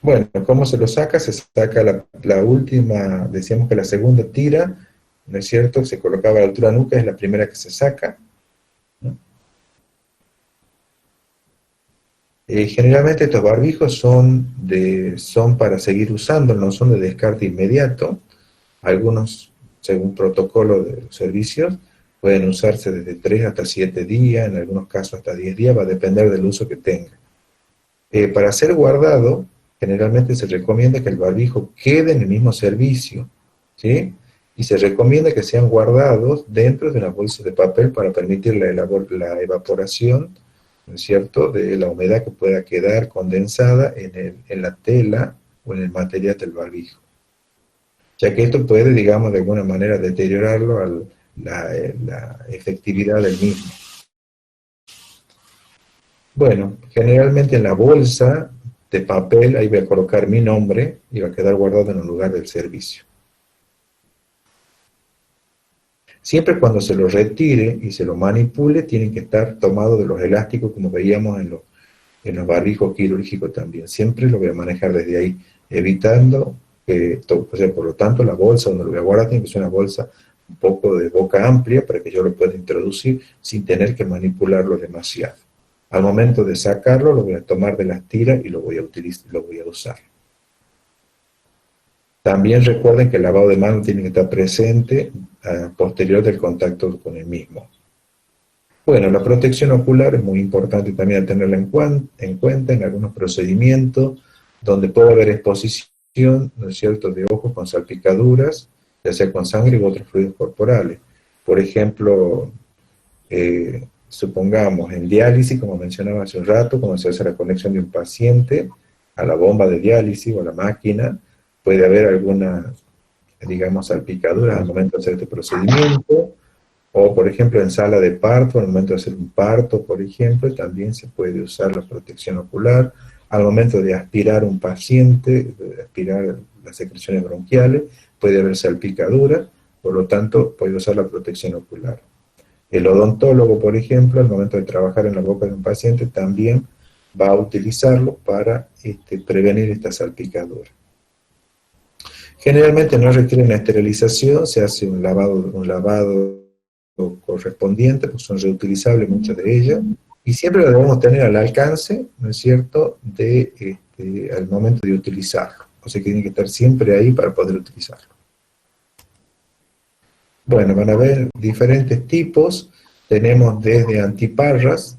Bueno, ¿cómo se lo saca? Se saca la última, decíamos que la segunda tira, ¿no es cierto? Se colocaba a la altura nuca, es la primera que se saca, ¿no? Generalmente estos barbijos son para seguir usando, no son de descarte inmediato. Algunos, según protocolo de los servicios, pueden usarse desde 3 hasta 7 días, en algunos casos hasta 10 días, va a depender del uso que tenga. Para ser guardado, generalmente se recomienda que el barbijo quede en el mismo servicio, ¿sí? Y se recomienda que sean guardados dentro de una bolsa de papel para permitir la evaporación, ¿no es cierto?, de la humedad que pueda quedar condensada en la tela o en el material del barbijo, ya que esto puede, digamos, de alguna manera deteriorarlo la efectividad del mismo. Bueno, generalmente en la bolsa de papel, ahí voy a colocar mi nombre y va a quedar guardado en un lugar del servicio. Siempre cuando se lo retire y se lo manipule, tienen que estar tomados de los elásticos, como veíamos en los barbijos quirúrgicos también. Siempre lo voy a manejar desde ahí, evitando que, o sea, por lo tanto, la bolsa donde lo voy a guardar tiene que ser una bolsa un poco de boca amplia para que yo lo pueda introducir sin tener que manipularlo demasiado. Al momento de sacarlo, lo voy a tomar de las tiras y lo voy a utilizar, lo voy a usar. También recuerden que el lavado de manos tiene que estar presente posterior del contacto con el mismo. Bueno, la protección ocular es muy importante también tenerla en cuenta en algunos procedimientos donde puede haber exposición, ¿no es cierto?, de ojos con salpicaduras, ya sea con sangre u otros fluidos corporales. Por ejemplo, supongamos en diálisis, como mencionaba hace un rato, cuando se hace la conexión de un paciente a la bomba de diálisis o a la máquina, puede haber alguna, digamos, salpicaduras al momento de hacer este procedimiento, o por ejemplo en sala de parto, al momento de hacer un parto, por ejemplo, también se puede usar la protección ocular. Al momento de aspirar un paciente, de aspirar las secreciones bronquiales, puede haber salpicaduras, por lo tanto puede usar la protección ocular. El odontólogo, por ejemplo, al momento de trabajar en la boca de un paciente, también va a utilizarlo para prevenir esta salpicadura. Generalmente no requiere una esterilización, se hace un lavado correspondiente, pues son reutilizables muchas de ellas, y siempre lo debemos tener al alcance, ¿no es cierto?, al momento de utilizarlo. O sea que tiene que estar siempre ahí para poder utilizarlo. Bueno, van a ver diferentes tipos. Tenemos desde antiparras,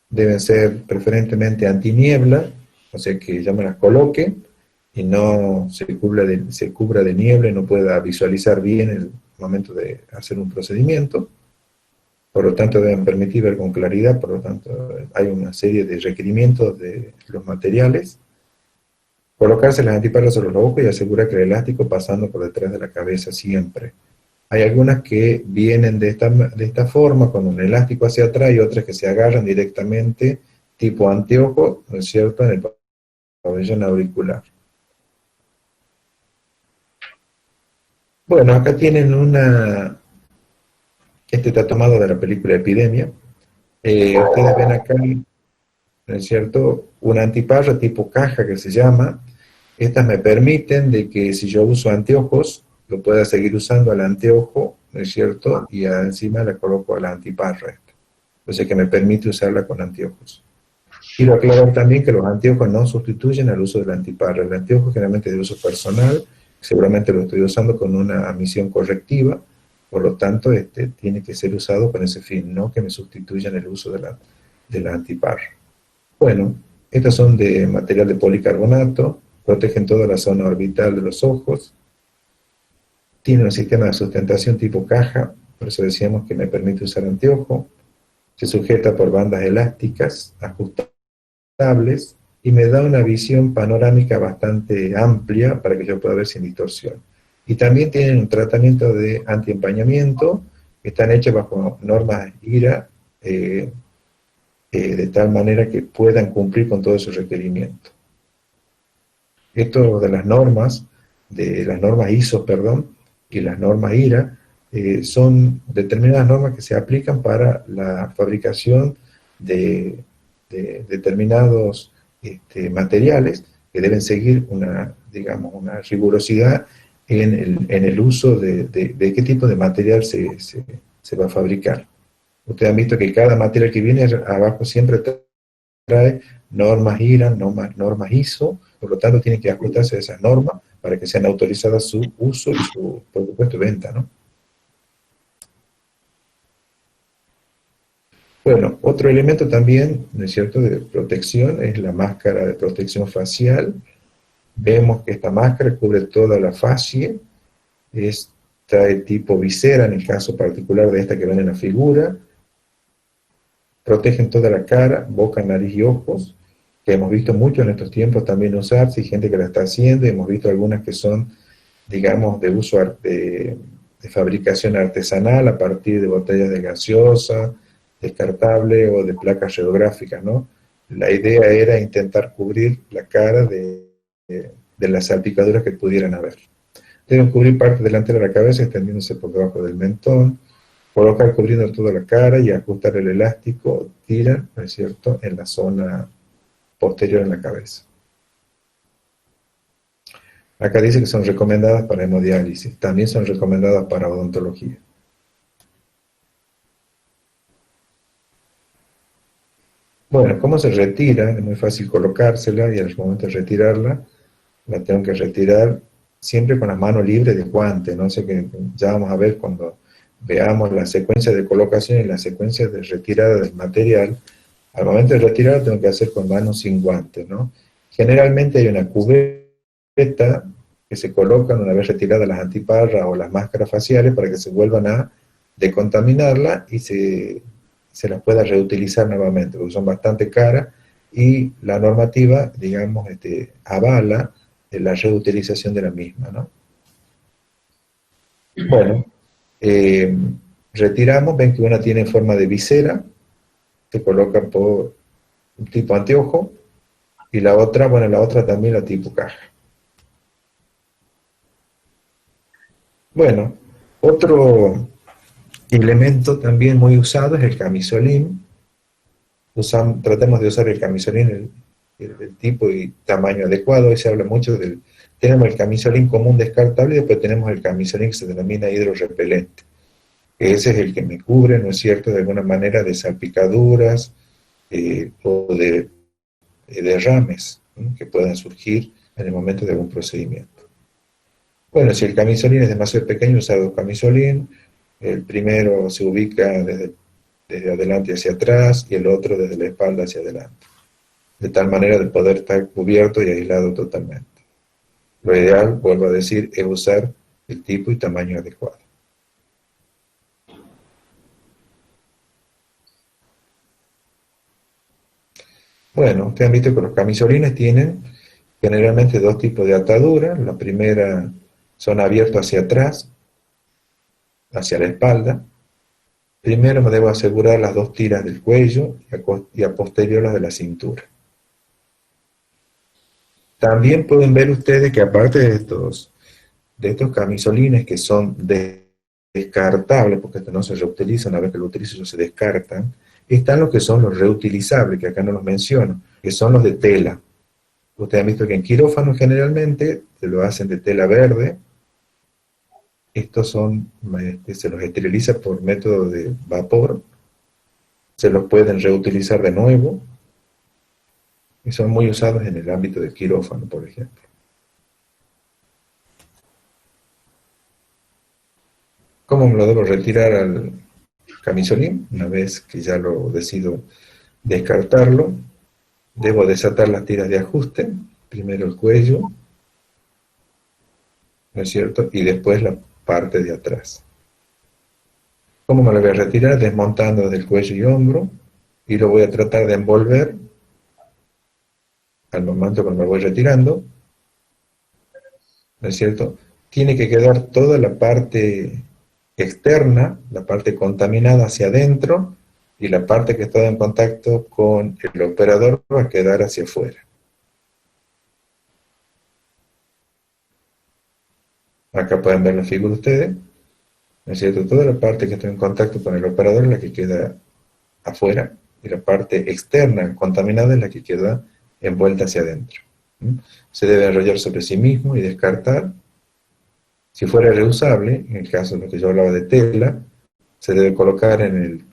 deben ser preferentemente antiniebla, o sea que ya me las coloque y no se cubra de niebla y no pueda visualizar bien el momento de hacer un procedimiento. Por lo tanto, deben permitir ver con claridad, por lo tanto, hay una serie de requerimientos de los materiales. Colocarse las antiparras sobre los ojos y asegurar que el elástico pasando por detrás de la cabeza siempre. Hay algunas que vienen de esta forma, con un elástico hacia atrás, y otras que se agarran directamente, tipo anteojo, ¿no es cierto?, en el pabellón auricular. Bueno, acá tienen este está tomado de la película Epidemia. Ustedes ven acá, ¿no es cierto?, una antiparra tipo caja que se llama. Estas me permiten de que si yo uso anteojos, lo pueda seguir usando al anteojo, ¿no es cierto?, y encima le coloco a la antiparra esta. O sea que me permite usarla con anteojos. Quiero aclarar también que los anteojos no sustituyen al uso de la antiparra. El anteojo generalmente es de uso personal, seguramente lo estoy usando con una misión correctiva, por lo tanto tiene que ser usado con ese fin, no que me sustituyan el uso de la antiparra. Bueno, estas son de material de policarbonato, protegen toda la zona orbital de los ojos, tiene un sistema de sustentación tipo caja, por eso decíamos que me permite usar anteojo, se sujeta por bandas elásticas, ajustables, y me da una visión panorámica bastante amplia para que yo pueda ver sin distorsión. Y también tienen un tratamiento de antiempañamiento, que están hechos bajo normas IRA, de tal manera que puedan cumplir con todos esos requerimientos. Esto de las normas ISO, y las normas IRA, son determinadas normas que se aplican para la fabricación de determinados materiales que deben seguir una rigurosidad en el uso de qué tipo de material se va a fabricar. Ustedes han visto que cada material que viene abajo siempre trae normas IRA, normas ISO, por lo tanto tiene que ajustarse a esas normas para que sean autorizadas su uso y su, por supuesto, venta, ¿no? Bueno, otro elemento también, ¿no es cierto?, de protección es la máscara de protección facial. Vemos que esta máscara cubre toda la facie, es trae tipo visera en el caso particular de esta que ven en la figura, protegen toda la cara, boca, nariz y ojos, que hemos visto mucho en estos tiempos también usarse, y gente que la está haciendo, y hemos visto algunas que son, digamos, de uso de fabricación artesanal a partir de botellas de gaseosa, descartable o de placas geográficas, ¿no? La idea era intentar cubrir la cara de las salpicaduras que pudieran haber. Deben cubrir parte delantera de la cabeza extendiéndose por debajo del mentón, colocar cubriendo toda la cara y ajustar el elástico, tira, ¿no es cierto?, en la zona posterior en la cabeza. Acá dice que son recomendadas para hemodiálisis, también son recomendadas para odontología. Bueno, ¿cómo se retira? Es muy fácil colocársela y al momento de retirarla, la tengo que retirar siempre con las manos libres de guante, ¿no? Sé que ya vamos a ver cuando veamos la secuencia de colocación y la secuencia de retirada del material. Al momento de retirar tengo que hacer con manos sin guantes, ¿no? Generalmente hay una cubeta que se colocan una vez retiradas las antiparras o las máscaras faciales para que se vuelvan a decontaminarla y se las pueda reutilizar nuevamente, porque son bastante caras y la normativa, digamos, avala la reutilización de la misma, ¿no? Bueno, retiramos, ven que una tiene forma de visera, se coloca por un tipo anteojo, y la otra, bueno, la otra también la tipo caja. Bueno, otro elemento también muy usado es el camisolín. Tratemos de usar el camisolín, el tipo y tamaño adecuado. Hoy se habla mucho del... Tenemos el camisolín común descartable y después tenemos el camisolín que se denomina hidrorrepelente. Ese es el que me cubre, ¿no es cierto?, de alguna manera de salpicaduras o de derrames, ¿no?, que puedan surgir en el momento de algún procedimiento. Bueno, si el camisolín es demasiado pequeño, usar dos camisolín. El primero se ubica desde adelante hacia atrás y el otro desde la espalda hacia adelante, de tal manera de poder estar cubierto y aislado totalmente. Lo ideal, vuelvo a decir, es usar el tipo y tamaño adecuado. Bueno, ustedes han visto que los camisolines tienen generalmente dos tipos de ataduras. La primera son abiertos hacia atrás, hacia la espalda. Primero me debo asegurar las dos tiras del cuello y a posterior las de la cintura. También pueden ver ustedes que aparte de estos camisolines que son descartables, porque no se reutilizan, una vez que lo utilizan se descartan, están los que son los reutilizables, que acá no los menciono, que son los de tela. Ustedes han visto que en quirófano generalmente se lo hacen de tela verde. Estos son, se los esteriliza por método de vapor, se los pueden reutilizar de nuevo, y son muy usados en el ámbito del quirófano, por ejemplo. ¿Cómo me lo debo retirar al camisolín? Una vez que ya lo decido descartarlo, debo desatar las tiras de ajuste, primero el cuello, ¿no es cierto?, y después la parte de atrás. ¿Cómo me lo voy a retirar? Desmontando desde el cuello y hombro, y lo voy a tratar de envolver al momento que me voy retirando, ¿no es cierto? Tiene que quedar toda la parte externa, la parte contaminada hacia adentro, y la parte que está en contacto con el operador va a quedar hacia afuera. Acá pueden ver la figura ustedes, ¿no es cierto? Toda la parte que está en contacto con el operador es la que queda afuera, y la parte externa contaminada es la que queda envuelta hacia adentro. Se debe enrollar sobre sí mismo y descartar. Si fuera reusable, en el caso de lo que yo hablaba de tela, se debe colocar en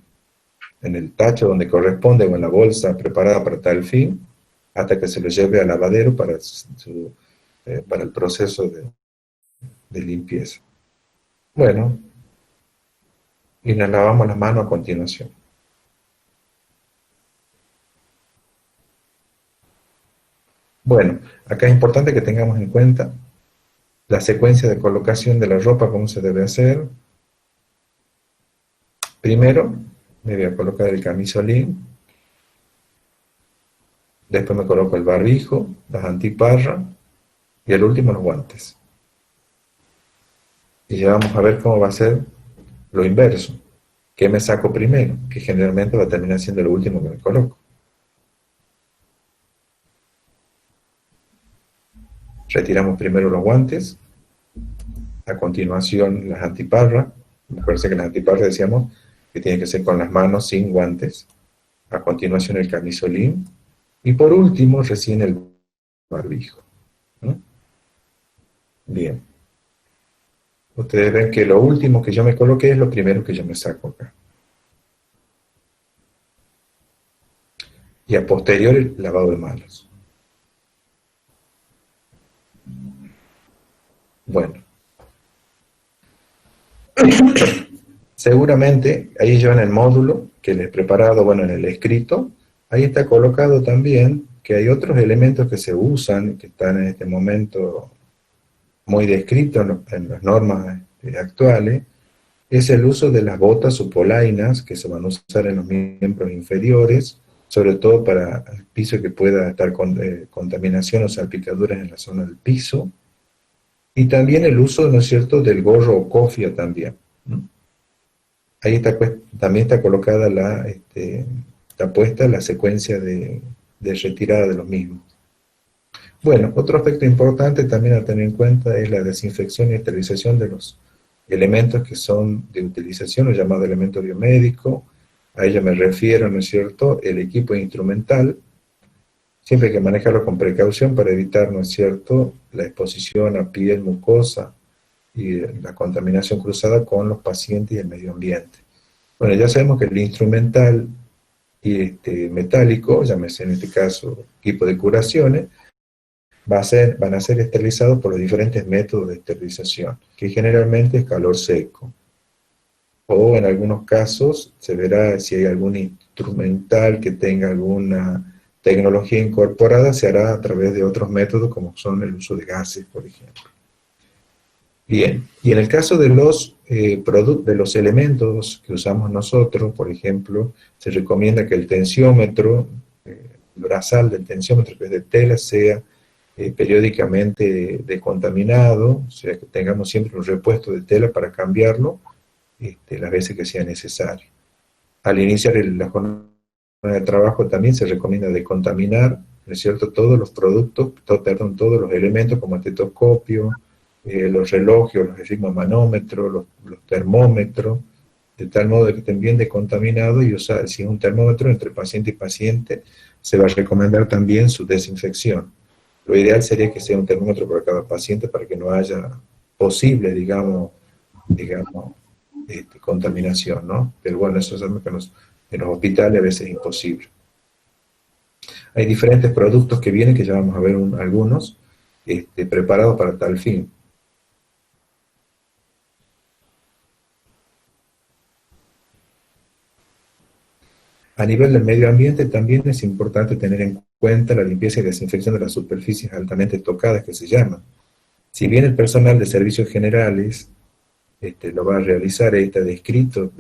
en el tacho donde corresponde o en la bolsa preparada para tal fin, hasta que se lo lleve al lavadero para el proceso de limpieza. Bueno, y nos lavamos las manos a continuación. Bueno, acá es importante que tengamos en cuenta la secuencia de colocación de la ropa, cómo se debe hacer. Primero, me voy a colocar el camisolín, después me coloco el barbijo, las antiparras y al último los guantes. Y ya vamos a ver cómo va a ser lo inverso. ¿Qué me saco primero? Que generalmente va a terminar siendo lo último que me coloco. Retiramos primero los guantes, a continuación las antiparras. Acuérdense que las antiparras decíamos que tienen que ser con las manos sin guantes. A continuación el camisolín. Y por último recién el barbijo, ¿no? Bien. Ustedes ven que lo último que yo me coloqué es lo primero que yo me saco acá. Y a posterior el lavado de manos. Bueno. Seguramente ahí yo en el módulo que les he preparado, bueno, en el escrito, ahí está colocado también que hay otros elementos que se usan, que están en este momento muy descritos en las normas actuales, es el uso de las botas o polainas que se van a usar en los miembros inferiores, sobre todo para el piso que pueda estar con contaminación o salpicaduras en la zona del piso, y también el uso, ¿no es cierto?, del gorro o cofia también, ¿no? Ahí está, también está colocada está puesta la secuencia de retirada de los mismos. Bueno, otro aspecto importante también a tener en cuenta es la desinfección y esterilización de los elementos que son de utilización, los llamados elementos biomédicos. A ello me refiero, ¿no es cierto?, el equipo instrumental. Siempre hay que manejarlo con precaución para evitar, ¿no es cierto?, la exposición a piel, mucosa y la contaminación cruzada con los pacientes y el medio ambiente. Bueno, ya sabemos que el instrumental y metálico, llámese en este caso equipo de curaciones, van a ser esterilizados por los diferentes métodos de esterilización, que generalmente es calor seco. O en algunos casos se verá si hay algún instrumental que tenga alguna tecnología incorporada, se hará a través de otros métodos como son el uso de gases, por ejemplo. Bien, y en el caso de de los elementos que usamos nosotros, por ejemplo, se recomienda que el tensiómetro, el brazal del tensiómetro que es de tela, sea periódicamente descontaminado, o sea que tengamos siempre un repuesto de tela para cambiarlo las veces que sea necesario. Al iniciar la jornada de trabajo también se recomienda descontaminar, ¿no es cierto?, todos los productos, todos los elementos como estetoscopio, los relojes, los esfigmomanómetros, los termómetros, de tal modo que estén bien descontaminados y usar, si es un termómetro entre paciente y paciente, se va a recomendar también su desinfección. Lo ideal sería que sea un termómetro para cada paciente para que no haya posible, digamos, contaminación, ¿no? Pero bueno, eso es algo que en los hospitales a veces es imposible. Hay diferentes productos que vienen, que ya vamos a ver algunos, preparados para tal fin. A nivel del medio ambiente también es importante tener en cuenta la limpieza y desinfección de las superficies altamente tocadas, que se llaman. Si bien el personal de servicios generales lo va a realizar, ahí está descrito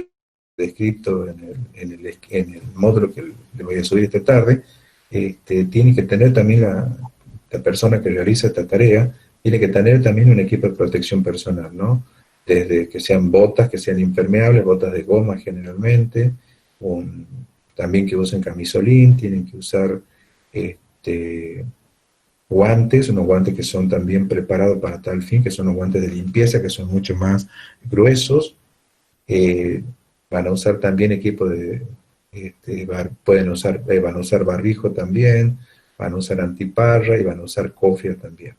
en el módulo que le voy a subir esta tarde, tiene que tener también la persona que realiza esta tarea, tiene que tener también un equipo de protección personal, ¿no? Desde que sean botas, que sean impermeables, botas de goma generalmente, también que usen camisolín, tienen que usar guantes, unos guantes que son también preparados para tal fin, que son los guantes de limpieza, que son mucho más gruesos. Van a usar también equipo van a usar barbijo también, van a usar antiparra y van a usar cofia también.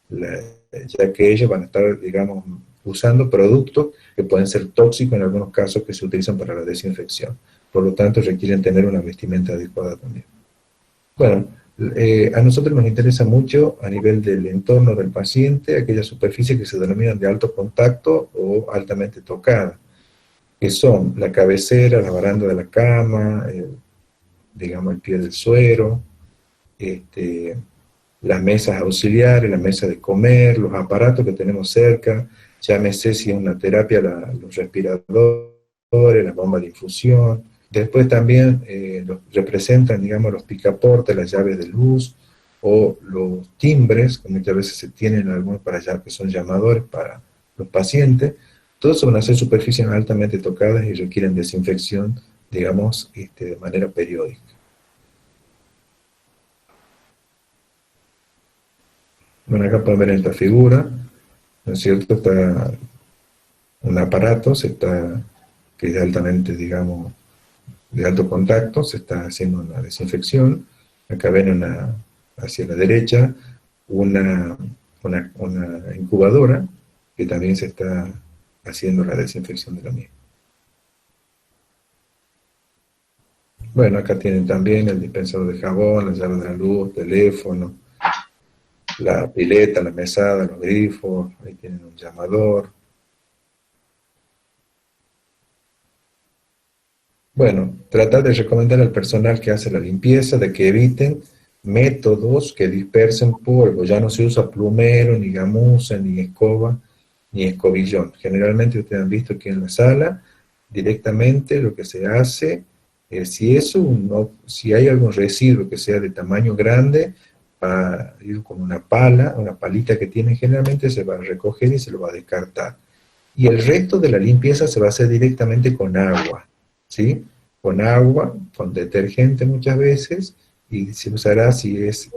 Ya que ellos van a estar, digamos, usando productos que pueden ser tóxicos en algunos casos que se utilizan para la desinfección. por lo tanto requieren tener una vestimenta adecuada también. Bueno, a nosotros nos interesa mucho a nivel del entorno del paciente aquellas superficies que se denominan de alto contacto o altamente tocadas, que son la cabecera, la baranda de la cama, digamos el pie del suero, las mesas auxiliares, la mesa de comer, los aparatos que tenemos cerca, llámese si es una terapia, los respiradores, las bombas de infusión. Después también representan, digamos, los picaportes, las llaves de luz, o los timbres, que muchas veces se tienen algunos para allá, que son llamadores para los pacientes. Todos van a ser superficies altamente tocadas y requieren desinfección, digamos, de manera periódica. Bueno, acá pueden ver en esta figura, ¿no es cierto? Está un aparato, que es altamente, digamos, de alto contacto, se está haciendo una desinfección. Acá ven hacia la derecha una incubadora que también se está haciendo la desinfección de la misma. Bueno, acá tienen también el dispensador de jabón, la llave de la luz, teléfono, la pileta, la mesada, los grifos, ahí tienen un llamador. Bueno, tratar de recomendar al personal que hace la limpieza de que eviten métodos que dispersen polvo. Ya no se usa plumero, ni gamuza, ni escoba, ni escobillón. Generalmente ustedes han visto que en la sala, directamente lo que se hace, si hay algún residuo que sea de tamaño grande, va a ir con una palita que tienen generalmente, se va a recoger y se lo va a descartar. Y el resto de la limpieza se va a hacer directamente con agua, ¿sí? Con agua, con detergente muchas veces, y se usará si es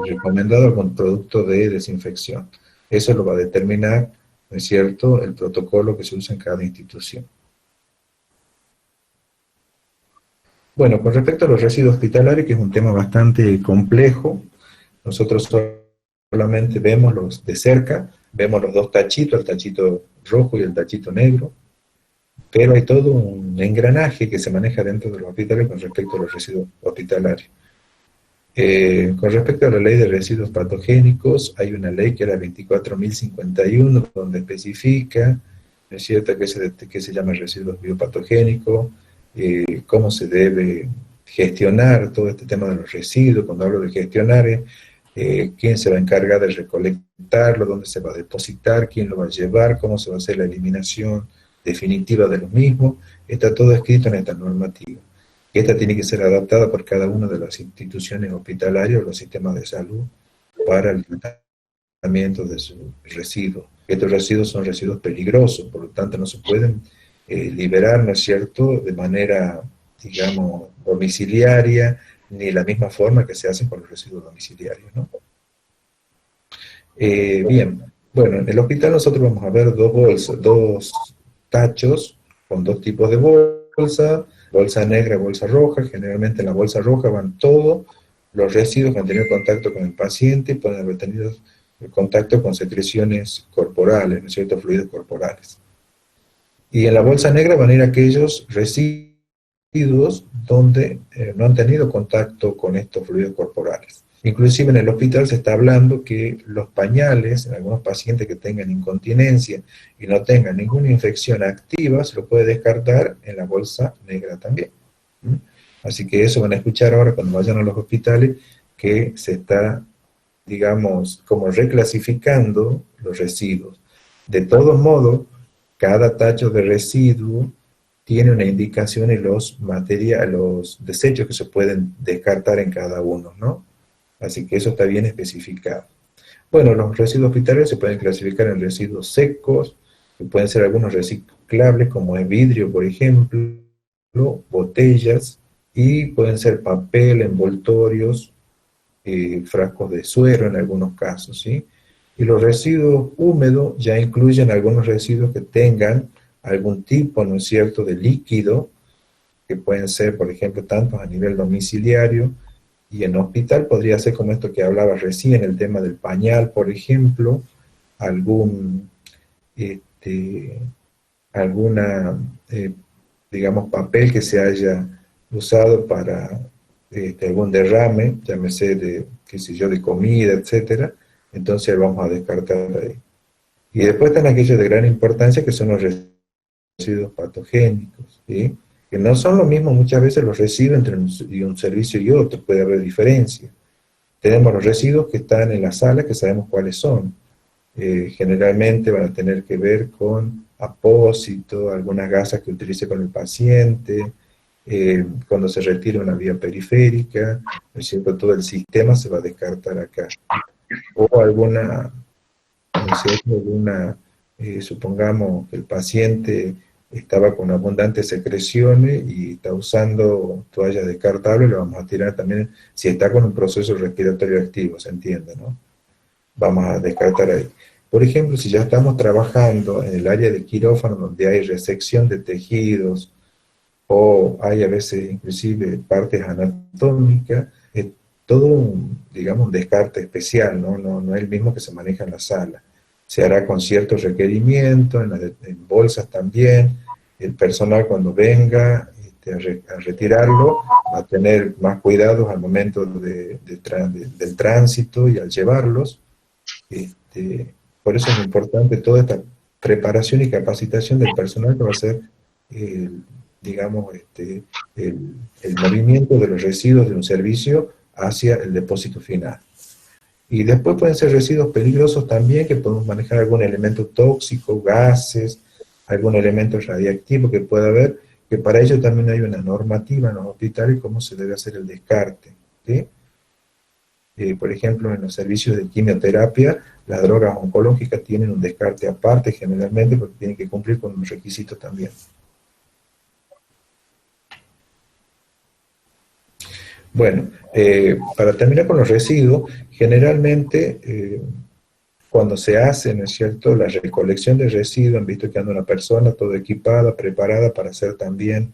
recomendado con producto de desinfección. Eso lo va a determinar, ¿no es cierto?, el protocolo que se usa en cada institución. Bueno, con respecto a los residuos hospitalarios, que es un tema bastante complejo, nosotros solamente vemos los de cerca, vemos los dos tachitos, el tachito rojo y el tachito negro, pero hay todo un engranaje que se maneja dentro de los hospitales con respecto a los residuos hospitalarios. Con respecto a la ley de residuos patogénicos, hay una ley que era 24.051, donde especifica, ¿no es cierto?, que se llama residuos biopatogénicos, cómo se debe gestionar todo este tema de los residuos. Cuando hablo de gestionar, quién se va a encargar de recolectarlo, dónde se va a depositar, quién lo va a llevar, cómo se va a hacer la eliminación definitiva de los mismos. Está todo escrito en esta normativa. Esta tiene que ser adaptada por cada una de las instituciones hospitalarias o los sistemas de salud para el tratamiento de sus residuos. Estos residuos son residuos peligrosos, por lo tanto no se pueden liberar, ¿no es cierto?, de manera, digamos, domiciliaria, ni de la misma forma que se hacen con los residuos domiciliarios, ¿no? Bien, bueno, en el hospital nosotros vamos a ver dos tachos con dos tipos de bolsa negra y bolsa roja. Generalmente en la bolsa roja van todos los residuos que han tenido contacto con el paciente y pueden haber tenido contacto con secreciones corporales, ¿no es cierto?, fluidos corporales. Y en la bolsa negra van a ir aquellos residuos donde no han tenido contacto con estos fluidos corporales. Inclusive en el hospital se está hablando que los pañales, en algunos pacientes que tengan incontinencia y no tengan ninguna infección activa, se lo puede descartar en la bolsa negra también. Así que eso van a escuchar ahora cuando vayan a los hospitales, que se está, digamos, como reclasificando los residuos. De todos modos, cada tacho de residuo tiene una indicación en los desechos que se pueden descartar en cada uno, ¿no? Así que eso está bien especificado. Bueno, los residuos hospitalarios se pueden clasificar en residuos secos, que pueden ser algunos reciclables, como el vidrio, por ejemplo, botellas, y pueden ser papel, envoltorios, frascos de suero en algunos casos, ¿sí? Y los residuos húmedos ya incluyen algunos residuos que tengan algún tipo, ¿no es cierto?, de líquido, que pueden ser, por ejemplo, tanto a nivel domiciliario, y en hospital podría ser como esto que hablaba recién, el tema del pañal, por ejemplo, digamos, papel que se haya usado para algún derrame, llámese de, qué sé yo, de comida, etcétera, entonces vamos a descartar ahí. Y después están aquellos de gran importancia que son los residuos patogénicos, ¿sí? Que no son lo mismo muchas veces los residuos entre un servicio y otro, puede haber diferencia. Tenemos los residuos que están en la sala, que sabemos cuáles son. Generalmente van a tener que ver con apósito, algunas gasas que utilice con el paciente, cuando se retira una vía periférica, ¿no es cierto? Todo el sistema se va a descartar acá. O alguna, ¿no es cierto? Supongamos que el paciente estaba con abundantes secreciones y está usando toallas descartables, le vamos a tirar también, si está con un proceso respiratorio activo, ¿se entiende, no? Vamos a descartar ahí. Por ejemplo, si ya estamos trabajando en el área de quirófano donde hay resección de tejidos o hay a veces inclusive partes anatómicas, es todo un, digamos, un descarte especial, ¿no? No es el mismo que se maneja en la sala. Se hará con ciertos requerimientos, en bolsas también. El personal cuando venga a retirarlo va a tener más cuidados al momento del tránsito y al llevarlos. Por eso es importante toda esta preparación y capacitación del personal que va a ser, digamos, el movimiento de los residuos de un servicio hacia el depósito final. Y después pueden ser residuos peligrosos también, que podemos manejar algún elemento tóxico, gases, algún elemento radiactivo que pueda haber, que para ello también hay una normativa en los hospitales cómo se debe hacer el descarte, ¿sí? Por ejemplo, en los servicios de quimioterapia, las drogas oncológicas tienen un descarte aparte generalmente porque tienen que cumplir con un requisito también. Bueno, para terminar con los residuos, generalmente cuando se hace, ¿no es cierto?, la recolección de residuos, han visto que anda una persona toda equipada, preparada para hacer también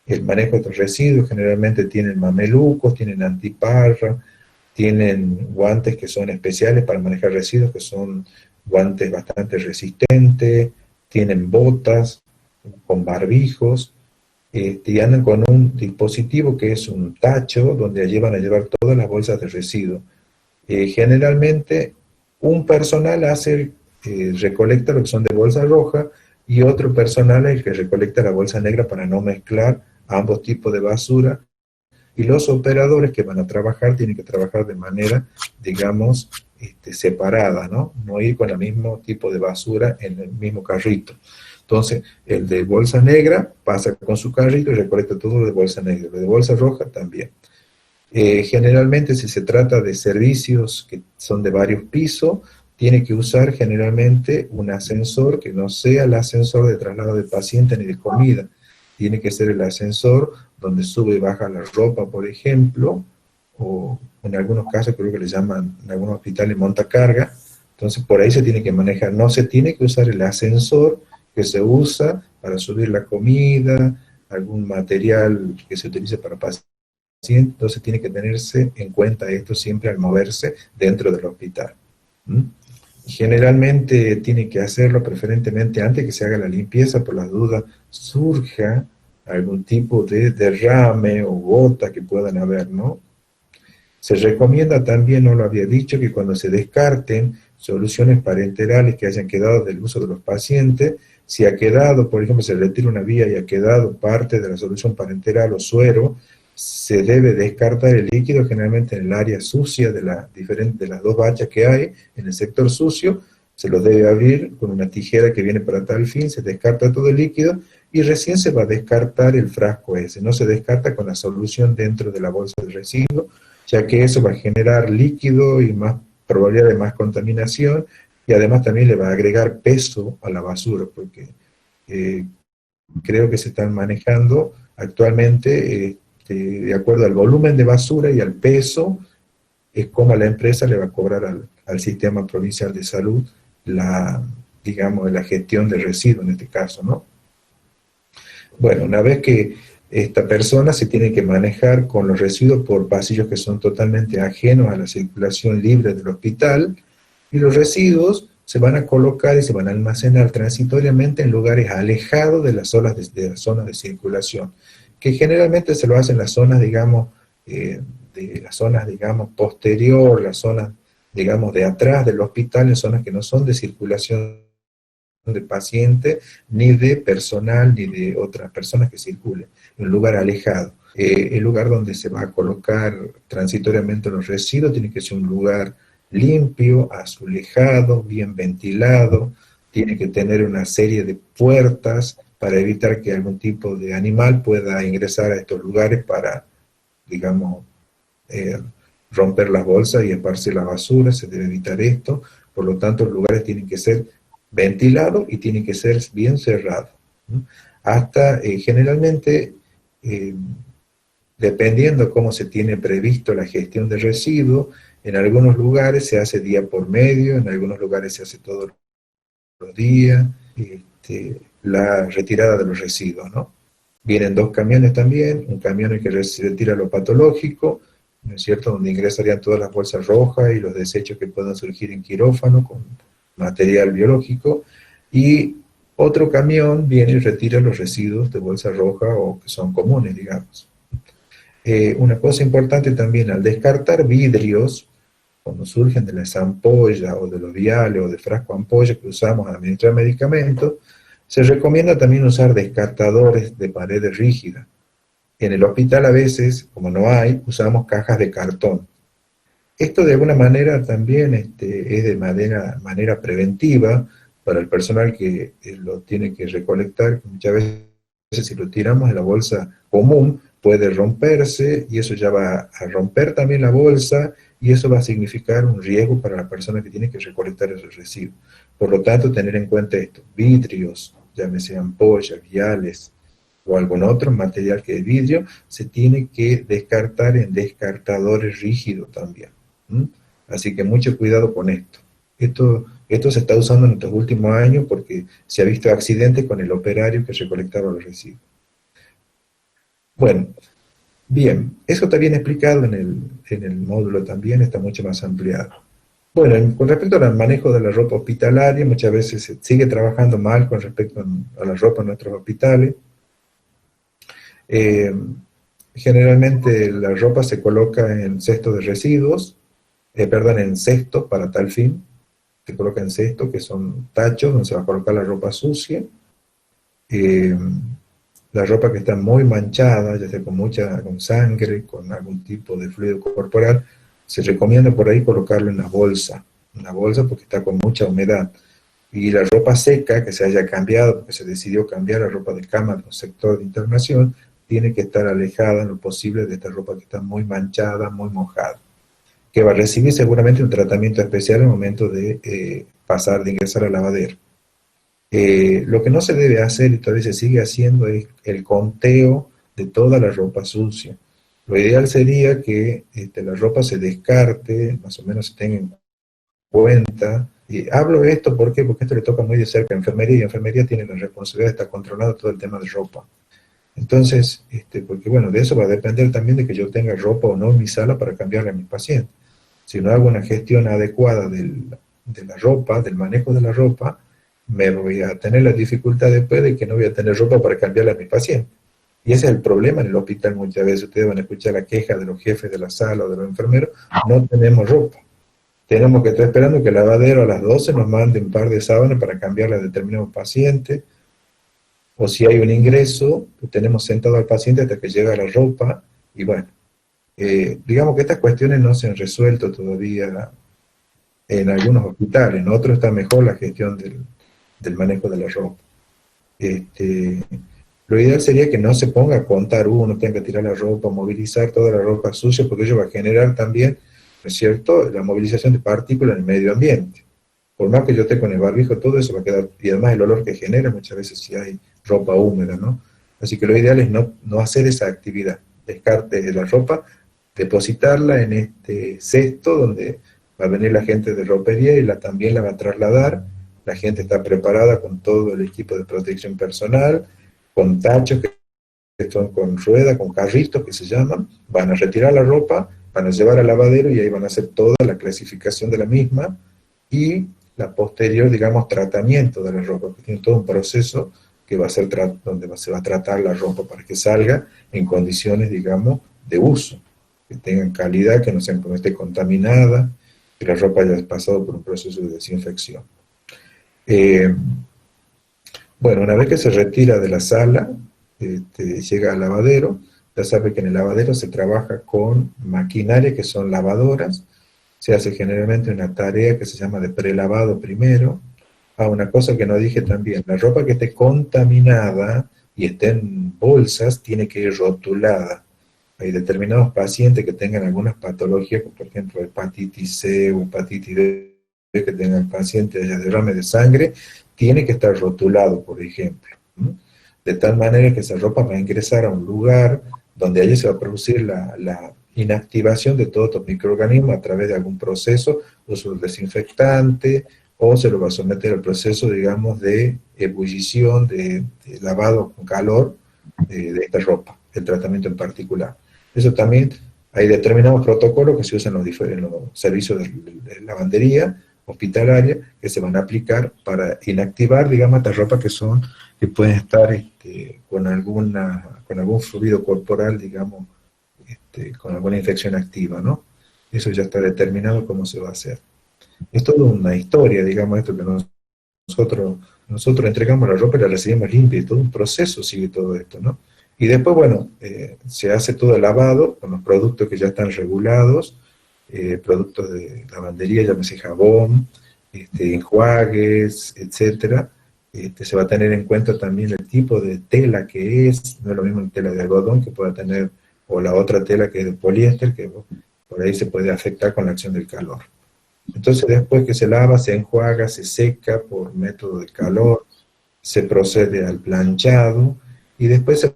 el manejo de estos residuos, generalmente tienen mamelucos, tienen antiparra, tienen guantes que son especiales para manejar residuos, que son guantes bastante resistentes, tienen botas con barbijos, y andan con un dispositivo que es un tacho, donde allí van a llevar todas las bolsas de residuos. Generalmente, un personal recolecta lo que son de bolsa roja, y otro personal es el que recolecta la bolsa negra para no mezclar ambos tipos de basura. Y los operadores que van a trabajar tienen que trabajar de manera, digamos, separada, ¿no? No ir con el mismo tipo de basura en el mismo carrito. Entonces, el de bolsa negra pasa con su carrito y recolecta todo lo de bolsa negra. El de bolsa roja también. Generalmente, si se trata de servicios que son de varios pisos, tiene que usar generalmente un ascensor que no sea el ascensor de traslado de paciente ni de comida. Tiene que ser el ascensor donde sube y baja la ropa, por ejemplo, o en algunos casos creo que le llaman, en algunos hospitales, montacarga. Entonces por ahí se tiene que manejar. No se tiene que usar el ascensor que se usa para subir la comida, algún material que se utilice para pacientes. Entonces tiene que tenerse en cuenta esto siempre al moverse dentro del hospital. Generalmente tiene que hacerlo preferentemente antes que se haga la limpieza, por las dudas surja algún tipo de derrame o gota que puedan haber, ¿no? Se recomienda también, no lo había dicho, que cuando se descarten soluciones parenterales que hayan quedado del uso de los pacientes, si ha quedado, por ejemplo, se retira una vía y ha quedado parte de la solución parenteral o suero, se debe descartar el líquido generalmente en el área sucia de las dos bachas que hay, en el sector sucio, se lo debe abrir con una tijera que viene para tal fin, se descarta todo el líquido y recién se va a descartar el frasco ese, no se descarta con la solución dentro de la bolsa de residuos, ya que eso va a generar líquido y más probabilidad de más contaminación, y además también le va a agregar peso a la basura, porque creo que se están manejando actualmente de acuerdo al volumen de basura y al peso, es como la empresa le va a cobrar al sistema provincial de salud digamos, la gestión de residuos en este caso, ¿no? Bueno, una vez que esta persona se tiene que manejar con los residuos por pasillos que son totalmente ajenos a la circulación libre del hospital, y los residuos se van a colocar y se van a almacenar transitoriamente en lugares alejados de las zonas de circulación. que generalmente se lo hacen en las zonas, digamos, de las zonas, digamos, posterior, las zonas, digamos, de atrás del hospital, en zonas que no son de circulación de pacientes, ni de personal, ni de otras personas que circulen, en un lugar alejado. El lugar donde se va a colocar transitoriamente los residuos tiene que ser un lugar limpio, azulejado, bien ventilado, tiene que tener una serie de puertas para evitar que algún tipo de animal pueda ingresar a estos lugares para, digamos, eh, romper las bolsas y esparcir la basura. Se debe evitar esto. Por lo tanto, los lugares tienen que ser ventilados y tienen que ser bien cerrados, ¿no? Hasta generalmente, dependiendo cómo se tiene previsto la gestión de residuos, en algunos lugares se hace día por medio, en algunos lugares se hace todos los días, la retirada de los residuos, ¿no? Vienen dos camiones también, un camión en que retira lo patológico, ¿no es cierto?, donde ingresarían todas las bolsas rojas y los desechos que puedan surgir en quirófano con material biológico, y otro camión viene y retira los residuos de bolsa roja o que son comunes, digamos. Una cosa importante también, al descartar vidrios, cuando surgen de las ampollas o de los viales o de frasco ampolla que usamos a administrar medicamentos, se recomienda también usar descartadores de paredes rígidas. En el hospital a veces, como no hay, usamos cajas de cartón. Esto de alguna manera también es de manera preventiva para el personal que lo tiene que recolectar. Muchas veces si lo tiramos en la bolsa común puede romperse y eso ya va a romper también la bolsa y eso va a significar un riesgo para la persona que tiene que recolectar esos residuos. Por lo tanto, tener en cuenta esto: vidrios, llámese ampollas, viales o algún otro material que es vidrio, se tiene que descartar en descartadores rígidos también. Así que mucho cuidado con esto. Esto se está usando en estos últimos años porque se ha visto accidentes con el operario que recolectaba los residuos. Bueno, bien, eso está bien explicado en el módulo también, está mucho más ampliado. Bueno, con respecto al manejo de la ropa hospitalaria, muchas veces se sigue trabajando mal con respecto a la ropa en nuestros hospitales. Generalmente la ropa se coloca en cestos de residuos, en cestos para tal fin, se coloca en cestos que son tachos donde se va a colocar la ropa sucia. La ropa que está muy manchada, ya sea con sangre, con algún tipo de fluido corporal, se recomienda por ahí colocarlo en una bolsa porque está con mucha humedad. Y la ropa seca que se haya cambiado, porque se decidió cambiar la ropa de cama de un sector de internación, tiene que estar alejada en lo posible de esta ropa que está muy manchada, muy mojada, que va a recibir seguramente un tratamiento especial en el momento de de ingresar al lavadero. Lo que no se debe hacer, y todavía se sigue haciendo, es el conteo de toda la ropa sucia. Lo ideal sería que la ropa se descarte, más o menos se tenga en cuenta. Y hablo de esto porque esto le toca muy de cerca a enfermería, y enfermería tiene la responsabilidad de estar controlando todo el tema de ropa. Entonces, porque bueno, de eso va a depender también de que yo tenga ropa o no en mi sala para cambiarle a mis pacientes. Si no hago una gestión adecuada de la ropa, del manejo de la ropa, me voy a tener la dificultad después de que no voy a tener ropa para cambiarle a mis pacientes. Y ese es el problema en el hospital. Muchas veces ustedes van a escuchar la queja de los jefes de la sala o de los enfermeros: no tenemos ropa. Tenemos que estar esperando que el lavadero a las 12 nos mande un par de sábanas para cambiarle a determinados pacientes. O si hay un ingreso, pues tenemos sentado al paciente hasta que llega la ropa. Y bueno, digamos que estas cuestiones no se han resuelto todavía en algunos hospitales. En otros está mejor la gestión del manejo de la ropa. Lo ideal sería que no se ponga a contar uno, tenga que tirar la ropa, movilizar toda la ropa sucia, porque ello va a generar también, ¿no es cierto?, la movilización de partículas en el medio ambiente. Por más que yo esté con el barbijo, todo eso va a quedar, y además el olor que genera muchas veces si hay ropa húmeda, ¿no? Así que lo ideal es no hacer esa actividad. Descarte la ropa, depositarla en este cesto donde va a venir la gente de ropería y también la va a trasladar. La gente está preparada con todo el equipo de protección personal, con tachos que son con rueda, con carritos que se llaman, van a retirar la ropa, van a llevar al lavadero y ahí van a hacer toda la clasificación de la misma y la posterior, digamos, tratamiento de la ropa, que tiene todo un proceso que va a ser donde se va a tratar la ropa para que salga en condiciones, digamos, de uso, que tengan calidad, que no esté contaminada, que la ropa haya pasado por un proceso de desinfección. Bueno, una vez que se retira de la sala, llega al lavadero. Ya sabe que en el lavadero se trabaja con maquinaria que son lavadoras. Se hace generalmente una tarea que se llama de prelavado primero. Una cosa que no dije también, la ropa que esté contaminada y esté en bolsas tiene que ir rotulada. Hay determinados pacientes que tengan algunas patologías, como por ejemplo hepatitis C o hepatitis D, que tengan pacientes de derrame de sangre, tiene que estar rotulado, por ejemplo. De tal manera que esa ropa va a ingresar a un lugar donde allí se va a producir la inactivación de todos estos microorganismos a través de algún proceso, uso del desinfectante, o se lo va a someter al proceso, digamos, de ebullición, de lavado con calor de esta ropa, el tratamiento en particular. Eso también, hay determinados protocolos que se usan en los servicios de lavandería hospitalaria, que se van a aplicar para inactivar, digamos, estas ropas que pueden estar con algún fluido corporal, digamos, con alguna infección activa, ¿no? Eso ya está determinado cómo se va a hacer. Es toda una historia, digamos, esto que nosotros entregamos la ropa y la recibimos limpia, y todo un proceso sigue todo esto, ¿no? Y después, bueno, se hace todo el lavado con los productos que ya están regulados, productos de lavandería, llámese jabón, enjuagues, etcétera. Se va a tener en cuenta también el tipo de tela que es, no es lo mismo la tela de algodón que pueda tener, o la otra tela que es de poliéster, que por ahí se puede afectar con la acción del calor. Entonces después que se lava, se enjuaga, se seca por método de calor, se procede al planchado y después se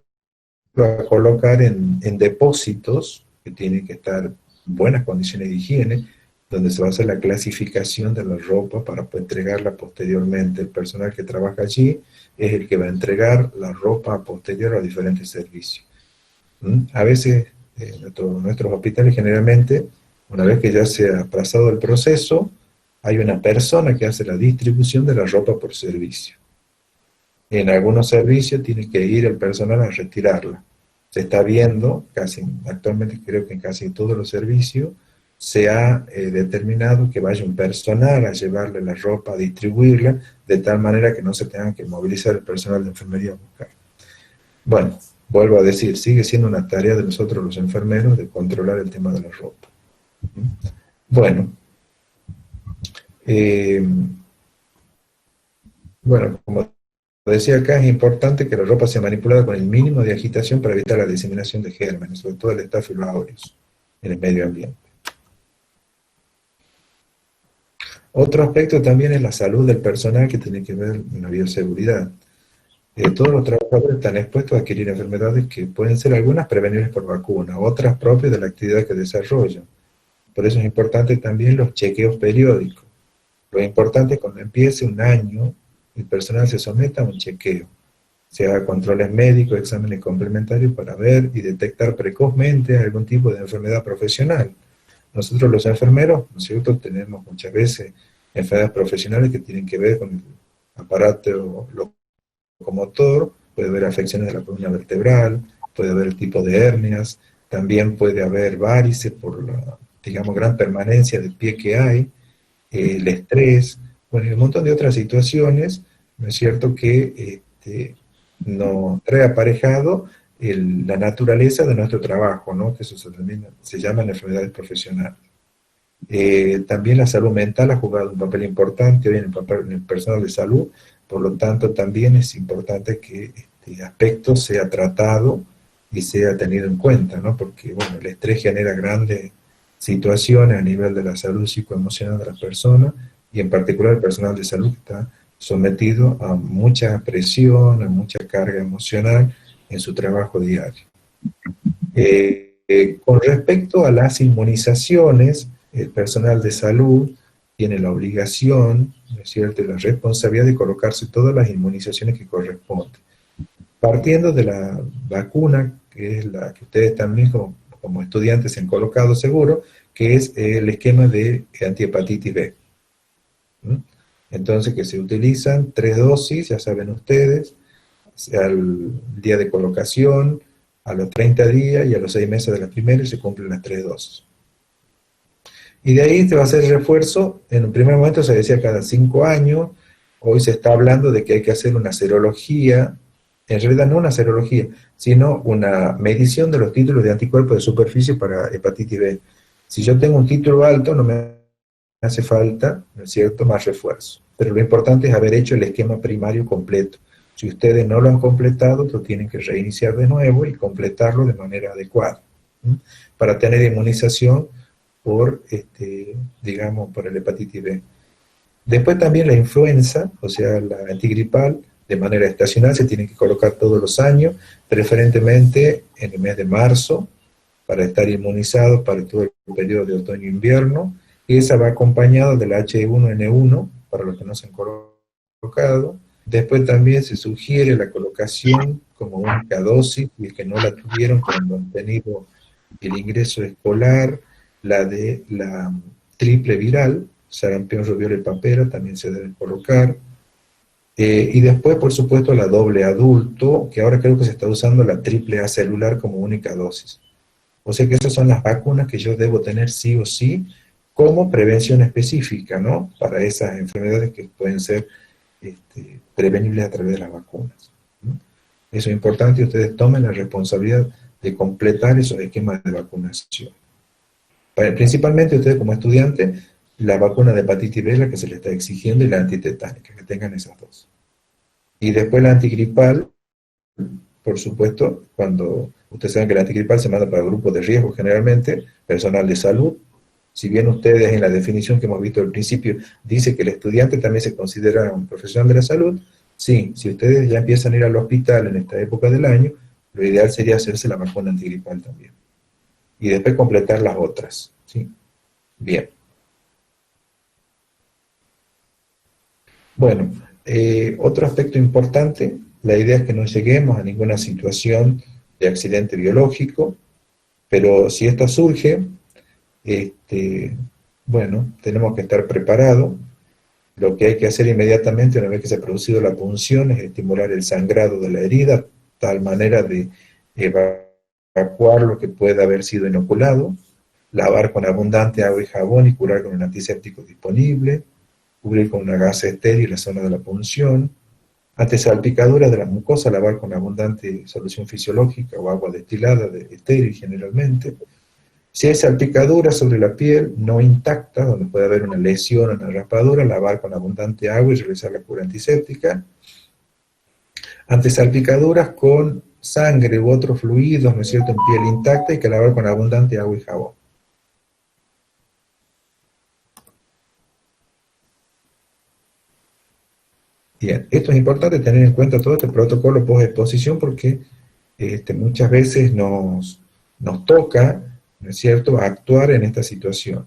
va a colocar en depósitos que tienen que estar en buenas condiciones de higiene, donde se va a hacer la clasificación de la ropa para entregarla posteriormente. El personal que trabaja allí es el que va a entregar la ropa posterior a diferentes servicios. A veces nuestros hospitales generalmente, una vez que ya se ha pasado el proceso, hay una persona que hace la distribución de la ropa por servicio. En algunos servicios tiene que ir el personal a retirarla. Se está viendo, actualmente creo que en casi todos los servicios, se ha determinado que vaya un personal a llevarle la ropa, a distribuirla, de tal manera que no se tengan que movilizar el personal de enfermería a buscar. Bueno, vuelvo a decir, sigue siendo una tarea de nosotros los enfermeros de controlar el tema de la ropa. Bueno, como decía acá, es importante que la ropa sea manipulada con el mínimo de agitación para evitar la diseminación de gérmenes, sobre todo el Staphylococcus aureus, en el medio ambiente. Otro aspecto también es la salud del personal, que tiene que ver con la bioseguridad. Todos los trabajadores están expuestos a adquirir enfermedades que pueden ser algunas prevenibles por vacuna, otras propias de la actividad que desarrollan. Por eso es importante también los chequeos periódicos. Lo importante es cuando empiece un año, el personal se someta a un chequeo, se haga controles médicos, exámenes complementarios para ver y detectar precozmente algún tipo de enfermedad profesional. Nosotros los enfermeros, ¿no es cierto?, tenemos muchas veces enfermedades profesionales que tienen que ver con el aparato locomotor, puede haber afecciones de la columna vertebral, puede haber el tipo de hernias, también puede haber varices por la, digamos, gran permanencia del pie que hay, el estrés, bueno, y un montón de otras situaciones, ¿no es cierto?, que nos trae aparejado la naturaleza de nuestro trabajo, ¿no?, que eso se llaman enfermedades profesionales. También la salud mental ha jugado un papel importante hoy en el personal de salud, por lo tanto también es importante que este aspecto sea tratado y sea tenido en cuenta, ¿no?, porque bueno, el estrés genera grandes situaciones a nivel de la salud psicoemocional de las personas, y en particular el personal de salud que está sometido a mucha presión, a mucha carga emocional en su trabajo diario. Con respecto a las inmunizaciones, el personal de salud tiene la obligación, ¿no es cierto?, y la responsabilidad de colocarse todas las inmunizaciones que corresponden. Partiendo de la vacuna, que es la que ustedes también como estudiantes se han colocado seguro, que es el esquema de antihepatitis B. Entonces, que se utilizan 3 dosis, ya saben ustedes, al día de colocación, a los 30 días y a los 6 meses de la primera y se cumplen las 3 dosis. Y de ahí te va a hacer refuerzo, en un primer momento se decía cada 5 años, hoy se está hablando de que hay que hacer una serología, en realidad no una serología, sino una medición de los títulos de anticuerpos de superficie para hepatitis B. Si yo tengo un título alto, no me hace falta, ¿no es cierto?, más refuerzo. Pero lo importante es haber hecho el esquema primario completo. Si ustedes no lo han completado, lo tienen que reiniciar de nuevo y completarlo de manera adecuada, ¿sí?, para tener inmunización por, digamos, por el hepatitis B. Después también la influenza, o sea, la antigripal, de manera estacional, se tiene que colocar todos los años, preferentemente en el mes de marzo, para estar inmunizados para todo el periodo de otoño-invierno, y esa va acompañada del H1N1, para los que no se han colocado. Después también se sugiere la colocación como única dosis, y el que no la tuvieron cuando han tenido el ingreso escolar, la de la triple viral, sarampión, rubiola y papera, también se debe colocar. Y después, por supuesto, la doble adulto, que ahora creo que se está usando la triple A celular como única dosis. O sea que esas son las vacunas que yo debo tener sí o sí, como prevención específica, ¿no?, para esas enfermedades que pueden ser prevenibles a través de las vacunas, ¿no? Eso es importante, y ustedes tomen la responsabilidad de completar esos esquemas de vacunación. Principalmente ustedes como estudiantes, la vacuna de hepatitis B es la que se les está exigiendo, y la antitetánica, que tengan esas dos. Y después la antigripal, por supuesto, cuando ustedes saben que la antigripal se manda para grupos de riesgo generalmente, personal de salud. Si bien ustedes en la definición que hemos visto al principio dice que el estudiante también se considera un profesional de la salud, sí, si ustedes ya empiezan a ir al hospital en esta época del año, lo ideal sería hacerse la vacuna antigripal también. Y después completar las otras, ¿sí? Bien. Bueno, otro aspecto importante, la idea es que no lleguemos a ninguna situación de accidente biológico, pero si esta surge, bueno, tenemos que estar preparados. Lo que hay que hacer inmediatamente, una vez que se ha producido la punción, es estimular el sangrado de la herida, tal manera de evacuar lo que pueda haber sido inoculado, lavar con abundante agua y jabón y curar con un antiséptico disponible, cubrir con una gasa estéril la zona de la punción. Ante salpicaduras de la mucosa, lavar con abundante solución fisiológica o agua destilada estéril generalmente. Si hay salpicaduras sobre la piel no intacta, donde puede haber una lesión o una raspadura, lavar con abundante agua y realizar la cura antiséptica. Ante salpicaduras con sangre u otros fluidos, ¿no es cierto?, en piel intacta, hay que lavar con abundante agua y jabón. Bien, esto es importante tener en cuenta todo este protocolo post-exposición porque muchas veces nos toca, ¿no es cierto?, actuar en esta situación.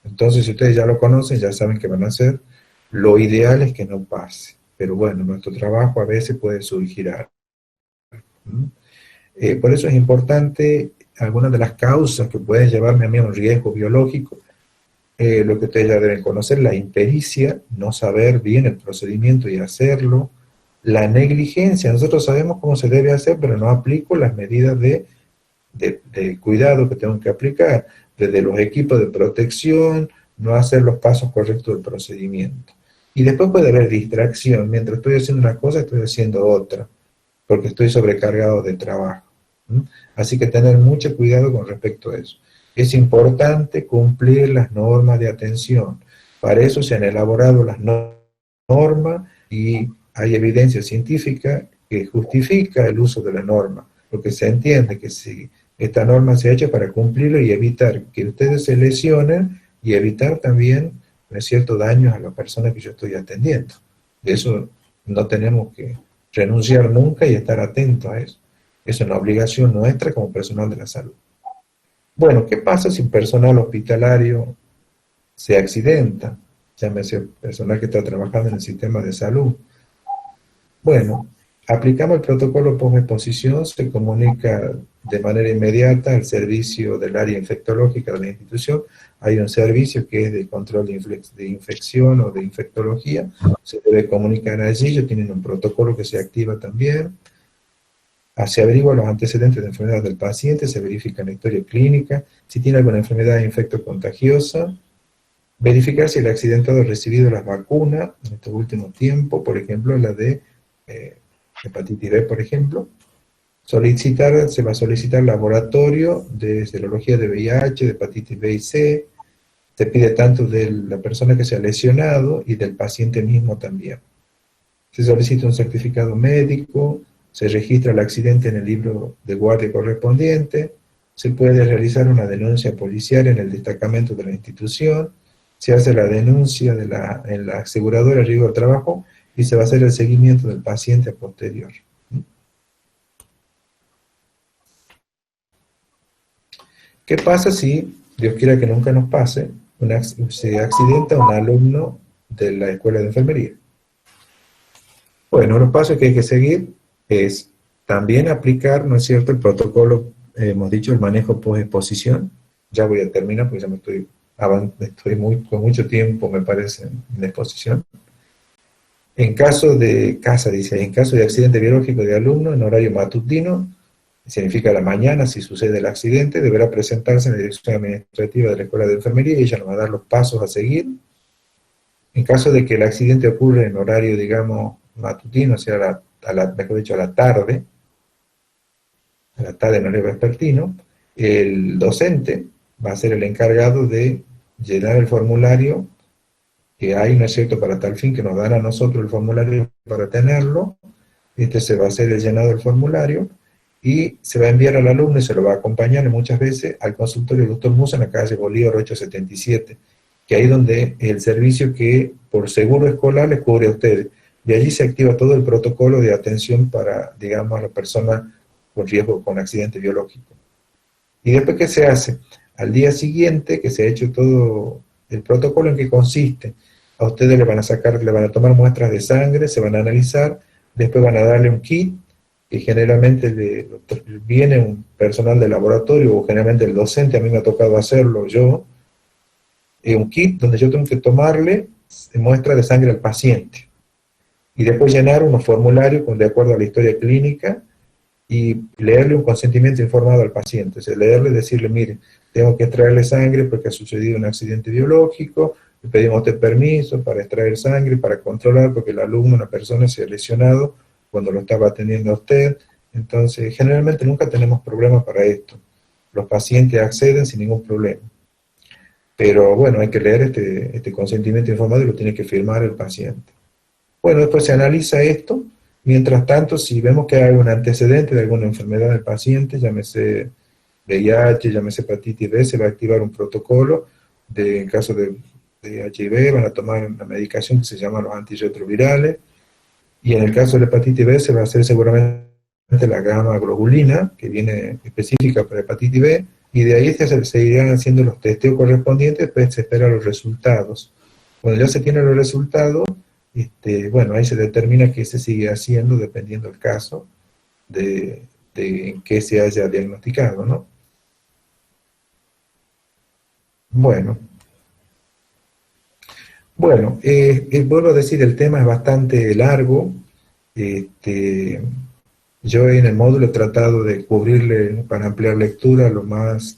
Entonces, si ustedes ya lo conocen, ya saben qué van a hacer. Lo ideal es que no pase, pero bueno, nuestro trabajo a veces puede surgir algo. Por eso es importante algunas de las causas que pueden llevarme a mí a un riesgo biológico. Lo que ustedes ya deben conocer, la impericia, no saber bien el procedimiento y hacerlo, la negligencia, nosotros sabemos cómo se debe hacer, pero no aplico las medidas de cuidado que tengo que aplicar, desde los equipos de protección, no hacer los pasos correctos del procedimiento. Y después puede haber distracción, mientras estoy haciendo una cosa, estoy haciendo otra, porque estoy sobrecargado de trabajo. Así que tener mucho cuidado con respecto a eso. Es importante cumplir las normas de atención. Para eso se han elaborado las normas y hay evidencia científica que justifica el uso de la norma, porque se entiende que si esta norma se ha hecho para cumplirlo y evitar que ustedes se lesionen y evitar también, ¿no es cierto?, daños a la persona que yo estoy atendiendo. De eso no tenemos que renunciar nunca y estar atentos a eso. Es una obligación nuestra como personal de la salud. Bueno, ¿qué pasa si un personal hospitalario se accidenta? Llámese personal que está trabajando en el sistema de salud. Bueno, Aplicamos el protocolo post-exposición, se comunica de manera inmediata al servicio del área infectológica de la institución. Hay un servicio que es de control de infección o de infectología, se debe comunicar allí, ellos tienen un protocolo que se activa también. Se averiguan los antecedentes de enfermedad del paciente, se verifica la historia clínica, si tiene alguna enfermedad infectocontagiosa, verificar si el accidentado ha recibido las vacunas en estos últimos tiempos, por ejemplo, la de hepatitis B, por ejemplo. Se va a solicitar laboratorio de serología de VIH, de hepatitis B y C, se pide tanto de la persona que se ha lesionado y del paciente mismo también. Se solicita un certificado médico, se registra el accidente en el libro de guardia correspondiente, se puede realizar una denuncia policial en el destacamento de la institución, se hace la denuncia en la aseguradora de riesgo de trabajo y se va a hacer el seguimiento del paciente a posterior. ¿Qué pasa si, Dios quiera que nunca nos pase, se accidenta un alumno de la escuela de enfermería? Bueno, los pasos que hay que seguir es también aplicar, ¿no es cierto?, el protocolo, hemos dicho, el manejo post-exposición. Ya voy a terminar porque ya me estoy con mucho tiempo, me parece, en la exposición. En caso de en caso de accidente biológico de alumno en horario matutino, significa la mañana, si sucede el accidente, deberá presentarse en la dirección administrativa de la escuela de enfermería y ella nos va a dar los pasos a seguir. En caso de que el accidente ocurra en horario, digamos, matutino, o sea, mejor dicho, a la tarde en horario vespertino, el docente va a ser el encargado de llenar el formulario que hay, ¿no es cierto?, para tal fin, que nos dan a nosotros el formulario para tenerlo. Se va a hacer el llenado del formulario y se va a enviar al alumno y se lo va a acompañar muchas veces al consultorio del Dr. Musa en la calle Bolívar 877, que ahí donde el servicio que por seguro escolar les cubre a ustedes. De allí se activa todo el protocolo de atención para, digamos, a la persona con riesgo, con accidente biológico. ¿Y después qué se hace? Al día siguiente, que se ha hecho todo el protocolo, ¿en qué consiste? A ustedes le van a tomar muestras de sangre, se van a analizar, después van a darle un kit, que generalmente viene un personal de laboratorio, o generalmente el docente, a mí me ha tocado hacerlo yo, un kit donde yo tengo que tomarle muestra de sangre al paciente, y después llenar unos formularios de acuerdo a la historia clínica, y leerle un consentimiento informado al paciente, o sea, leerle y decirle, mire, tengo que extraerle sangre porque ha sucedido un accidente biológico, le pedimos usted permiso para extraer sangre, para controlar, porque el alumno, una persona, se ha lesionado cuando lo estaba atendiendo a usted. Entonces, generalmente nunca tenemos problemas para esto. Los pacientes acceden sin ningún problema. Pero bueno, hay que leer este consentimiento informado y lo tiene que firmar el paciente. Bueno, después se analiza esto. Mientras tanto, si vemos que hay un antecedente de alguna enfermedad del paciente, llámese VIH, llámese hepatitis B, se va a activar un protocolo en caso de HIV, van a tomar una medicación que se llama los antirretrovirales, y en el caso de la hepatitis B se va a hacer seguramente la gamma globulina, que viene específica para hepatitis B, y de ahí se irán haciendo los testeos correspondientes, después se esperan los resultados. Cuando ya se tienen los resultados, bueno, ahí se determina qué se sigue haciendo dependiendo del caso de en qué se haya diagnosticado, ¿no? Bueno, vuelvo a decir, el tema es bastante largo. Yo en el módulo he tratado de cubrirle, para ampliar lectura, lo más,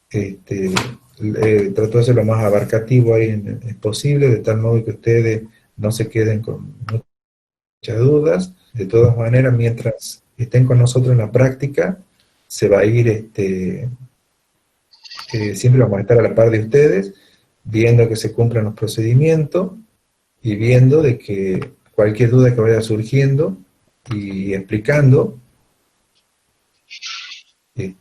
trato de ser lo más abarcativo ahí posible, de tal modo que ustedes no se queden con muchas dudas. De todas maneras, mientras estén con nosotros en la práctica, se va a ir, siempre vamos a estar a la par de ustedes, viendo que se cumplan los procedimientos y viendo de que cualquier duda que vaya surgiendo y explicando, de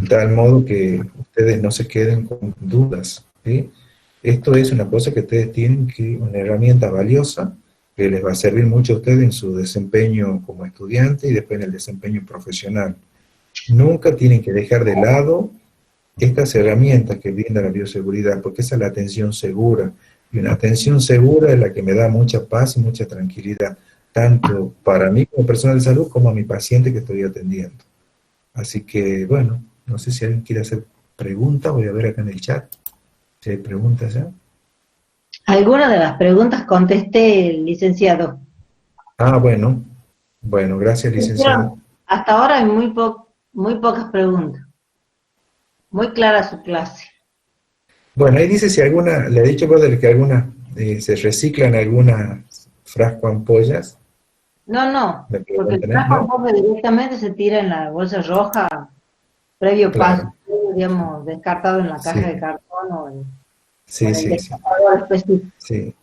tal modo que ustedes no se queden con dudas, ¿sí? Esto es una cosa que ustedes tienen una herramienta valiosa que les va a servir mucho a ustedes en su desempeño como estudiante y después en el desempeño profesional. Nunca tienen que dejar de lado estas herramientas que brinda la bioseguridad, porque esa es la atención segura. Y una atención segura es la que me da mucha paz y mucha tranquilidad, tanto para mí como personal de salud, como a mi paciente que estoy atendiendo. Así que, bueno, no sé si alguien quiere hacer preguntas, voy a ver acá en el chat si hay preguntas ya. Algunas de las preguntas contesté, licenciado. Ah, bueno, gracias, licenciado. Hasta ahora hay muy pocas preguntas. Muy clara su clase. Bueno, ahí dice si alguna, le he dicho, brother, que algunas se reciclan algunas frasco ampollas. No, ¿Me porque el preguntan, frasco en no? pobre directamente se tira en la bolsa roja, previo paso, Claro, digamos, descartado en la caja de sí, cartón o sí, en el sí, sí, descartador específico. sí.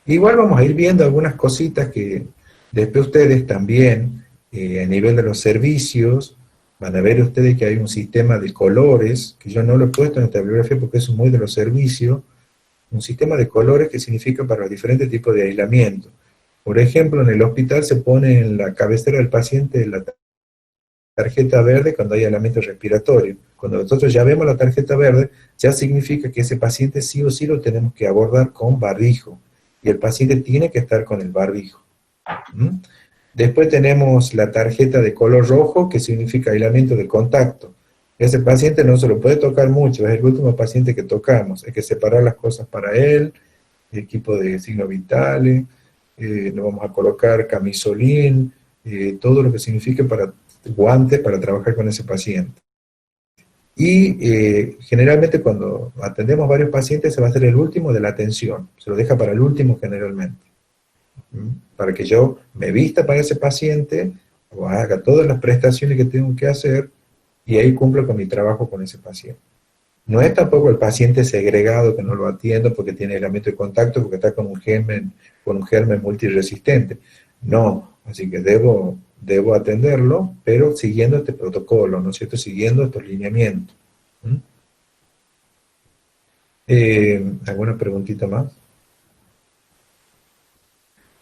Igual vamos a ir viendo algunas cositas que después ustedes también, a nivel de los servicios, van a ver ustedes que hay un sistema de colores, que yo no lo he puesto en esta bibliografía porque eso es muy de los servicios, un sistema de colores que significa para los diferentes tipos de aislamiento. Por ejemplo, en el hospital se pone en la cabecera del paciente la tarjeta verde cuando hay aislamiento respiratorio. Cuando nosotros ya vemos la tarjeta verde, ya significa que ese paciente sí o sí lo tenemos que abordar con barbijo. Y el paciente tiene que estar con el barbijo. ¿Mm? Después tenemos la tarjeta de color rojo, que significa aislamiento de contacto. Ese paciente no se lo puede tocar mucho, es el último paciente que tocamos. Hay que separar las cosas para él, equipo de signos vitales, le vamos a colocar camisolín, todo lo que signifique para guantes para trabajar con ese paciente. Y generalmente cuando atendemos varios pacientes se va a hacer el último de la atención, se lo deja para el último generalmente. ¿Mm? Para que yo me vista para ese paciente o haga todas las prestaciones que tengo que hacer y ahí cumplo con mi trabajo con ese paciente. No es tampoco el paciente segregado que no lo atiendo porque tiene aislamiento de contacto, porque está con un germen multiresistente. No, así que debo atenderlo, pero siguiendo este protocolo, ¿no es cierto? Siguiendo estos lineamientos. ¿Mm? ¿Alguna preguntita más?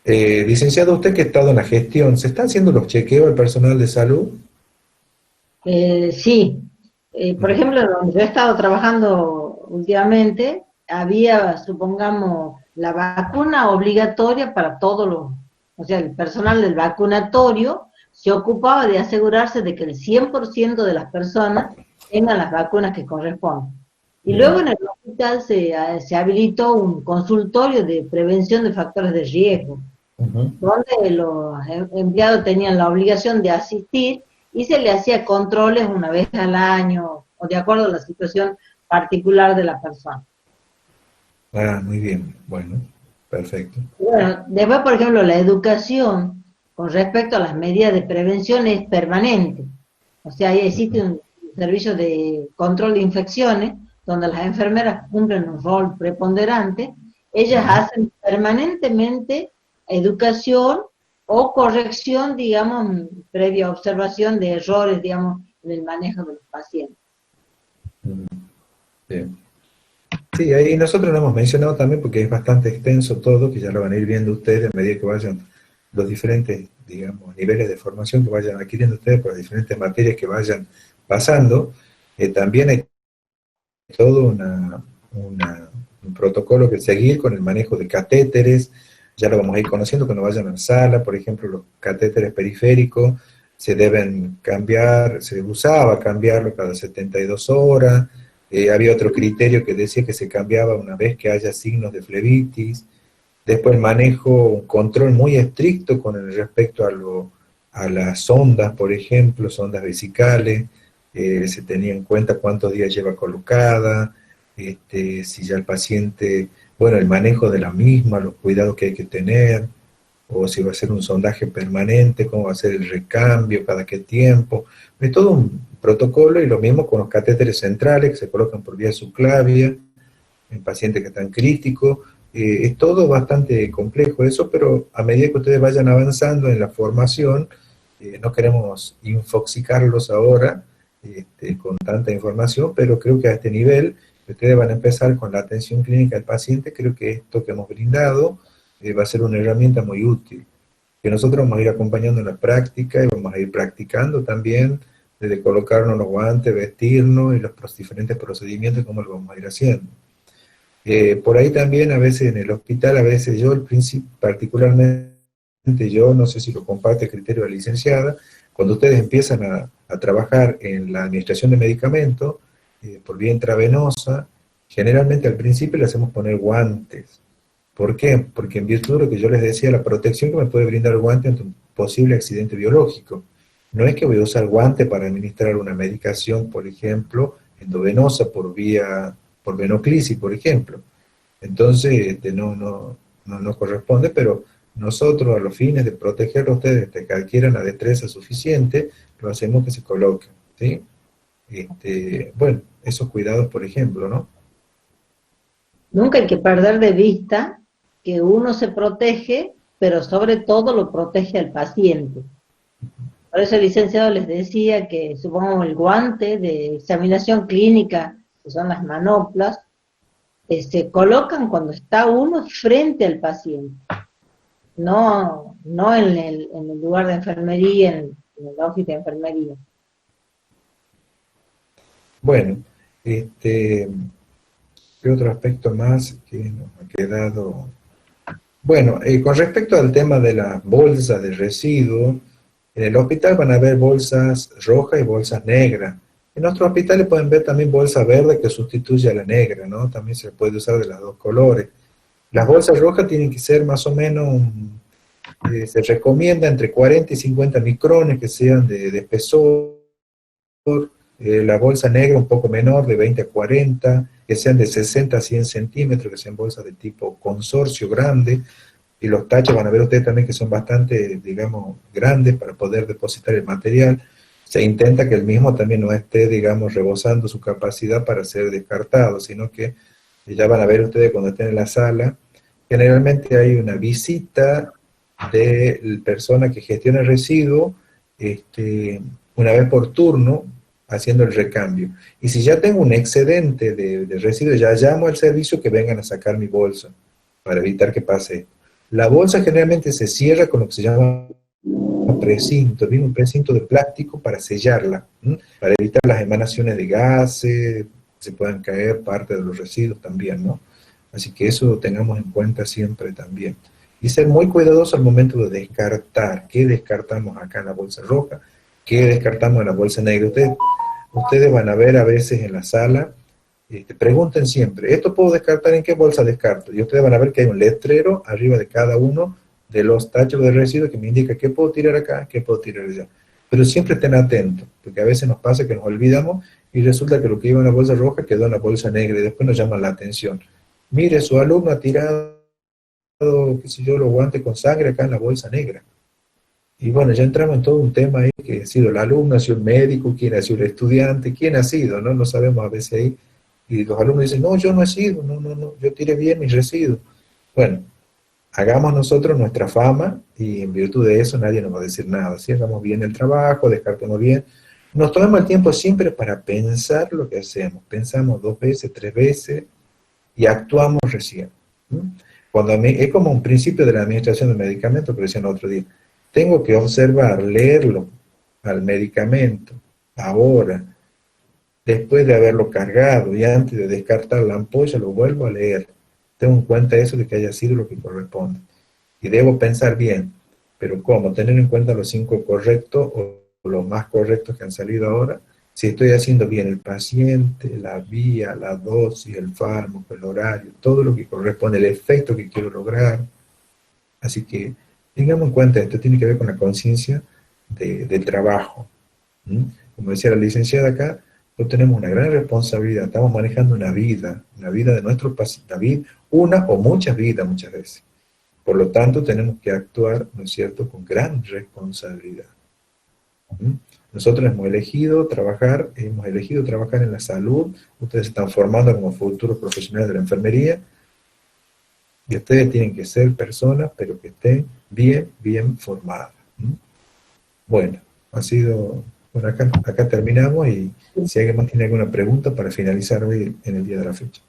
Licenciado, usted que ha estado en la gestión, ¿se están haciendo los chequeos al personal de salud? Sí, por Mm, ejemplo, donde yo he estado trabajando últimamente, había, supongamos, la vacuna obligatoria para todos los, o sea, el personal del vacunatorio se ocupaba de asegurarse de que el 100% de las personas tengan las vacunas que corresponden. Y luego bien. en el hospital se habilitó un consultorio de prevención de factores de riesgo Ujú. donde los empleados tenían la obligación de asistir y se le hacía controles una vez al año o de acuerdo a la situación particular de la persona. Ah, muy bien. Bueno, perfecto. Bueno, después, por ejemplo, la educación con respecto a las medidas de prevención es permanente. O sea, ahí existe Ujú. un servicio de control de infecciones donde las enfermeras cumplen un rol preponderante. Ellas Ujú. hacen permanentemente educación o corrección, digamos, previa observación de errores, digamos, en el manejo de los pacientes. Ujú. Bien. Sí, ahí nosotros lo hemos mencionado también porque es bastante extenso todo, que ya lo van a ir viendo ustedes a medida que vayan los diferentes, digamos, niveles de formación que vayan adquiriendo ustedes por las diferentes materias que vayan pasando. También hay todo un protocolo que seguir con el manejo de catéteres, ya lo vamos a ir conociendo cuando vayan a la sala, por ejemplo, los catéteres periféricos se deben cambiar, se usaba cambiarlo cada 72 horas, había otro criterio que decía que se cambiaba una vez que haya signos de flebitis, después manejo, un control muy estricto con el respecto a las sondas, por ejemplo, sondas vesicales, se tenía en cuenta cuántos días lleva colocada, si ya el paciente, bueno, el manejo de la misma, los cuidados que hay que tener, o si va a ser un sondaje permanente, cómo va a ser el recambio, cada qué tiempo. Es todo un protocolo y lo mismo con los catéteres centrales que se colocan por vía subclavia en pacientes que están críticos. Es todo bastante complejo eso, pero a medida que ustedes vayan avanzando en la formación, no queremos infoxicarlos ahora con tanta información, pero creo que a este nivel ustedes van a empezar con la atención clínica del paciente. Creo que esto que hemos brindado va a ser una herramienta muy útil, que nosotros vamos a ir acompañando en la práctica y vamos a ir practicando también desde colocarnos los guantes, vestirnos y los diferentes procedimientos, cómo lo vamos a ir haciendo. Por ahí también a veces en el hospital, a veces yo, el particularmente yo, no sé si lo comparte el criterio de la licenciada, cuando ustedes empiezan a trabajar en la administración de medicamentos, por vía intravenosa, generalmente al principio le hacemos poner guantes. ¿Por qué? Porque en virtud de lo que yo les decía, la protección que me puede brindar el guante ante un posible accidente biológico. No es que voy a usar guante para administrar una medicación, por ejemplo, endovenosa por venoclisis, por ejemplo. Entonces, no corresponde, pero nosotros a los fines de proteger a ustedes de que adquieran la destreza suficiente, lo hacemos que se coloquen, ¿sí? Bueno, esos cuidados, por ejemplo, ¿no? Nunca hay que perder de vista que uno se protege, pero sobre todo lo protege al paciente. Por eso el licenciado les decía que, supongamos, el guante de examinación clínica, que son las manoplas, se colocan cuando está uno frente al paciente, no en el lugar de enfermería, en el office de enfermería. Bueno, ¿qué otro aspecto más que nos ha quedado? Bueno, con respecto al tema de las bolsas de residuos, en el hospital van a haber bolsas rojas y bolsas negras. En otros hospitales pueden ver también bolsa verde que sustituye a la negra, ¿no? También se puede usar de los dos colores. Las bolsas rojas tienen que ser más o menos, se recomienda entre 40 y 50 micrones que sean de espesor. La bolsa negra un poco menor, de 20 a 40, que sean de 60 a 100 centímetros, que sean bolsas de tipo consorcio grande, y los tachos van a ver ustedes también que son bastante, digamos, grandes para poder depositar el material. Se intenta que el mismo también no esté, digamos, rebosando su capacidad para ser descartado, sino que ya van a ver ustedes cuando estén en la sala, generalmente hay una visita de la persona que gestiona el residuo, una vez por turno, haciendo el recambio. Y si ya tengo un excedente de residuos, ya llamo al servicio que vengan a sacar mi bolsa, para evitar que pase esto. La bolsa generalmente se cierra con lo que se llama precinto, viene un precinto de plástico para sellarla, para evitar las emanaciones de gases, se puedan caer parte de los residuos también, ¿no? Así que eso lo tengamos en cuenta siempre también. Y ser muy cuidadoso al momento de descartar. ¿Qué descartamos acá en la bolsa roja? ¿Qué descartamos en la bolsa negra? Ustedes van a ver a veces en la sala, pregunten siempre, ¿esto puedo descartar en qué bolsa descarto? Y ustedes van a ver que hay un letrero arriba de cada uno de los tachos de residuos que me indica qué puedo tirar acá, qué puedo tirar allá. Pero siempre estén atentos, porque a veces nos pasa que nos olvidamos y resulta que lo que iba en la bolsa roja quedó en la bolsa negra y después nos llaman la atención. Mire, su alumno ha tirado, qué sé yo, los guantes con sangre acá en la bolsa negra. Y bueno, ya entramos en todo un tema ahí, que ha sido el alumno, ha sido el médico, quién ha sido el estudiante, quién ha sido, ¿no? No sabemos a veces ahí. Y los alumnos dicen, no, yo no he sido, no, yo tiré bien mis residuos. Bueno, hagamos nosotros nuestra fama y en virtud de eso nadie nos va a decir nada. Si hagamos bien el trabajo, descartemos bien. Nos tomamos el tiempo siempre para pensar lo que hacemos. Pensamos 2 veces, 3 veces y actuamos recién. Cuando es como un principio de la administración de medicamentos, que decían el otro día. Tengo que observar, leerlo al medicamento, ahora, después de haberlo cargado y antes de descartar la ampolla, lo vuelvo a leer. Tengo en cuenta eso de que haya sido lo que corresponde. Y debo pensar bien, pero ¿cómo? Tener en cuenta los 5 correctos o los más correctos que han salido ahora. Si estoy haciendo bien el paciente, la vía, la dosis, el fármaco, el horario, todo lo que corresponde, el efecto que quiero lograr. Así que tengamos en cuenta, esto tiene que ver con la conciencia del trabajo. Como decía la licenciada acá, nosotros tenemos una gran responsabilidad, estamos manejando una vida de nuestro paciente, una o muchas vidas muchas veces. Por lo tanto, tenemos que actuar, ¿no es cierto?, con gran responsabilidad. Nosotros hemos elegido trabajar en la salud, ustedes se están formando como futuros profesionales de la enfermería, y ustedes tienen que ser personas, pero que estén bien formadas. Bueno, bueno, acá terminamos y si alguien más tiene alguna pregunta para finalizar hoy en el día de la fecha.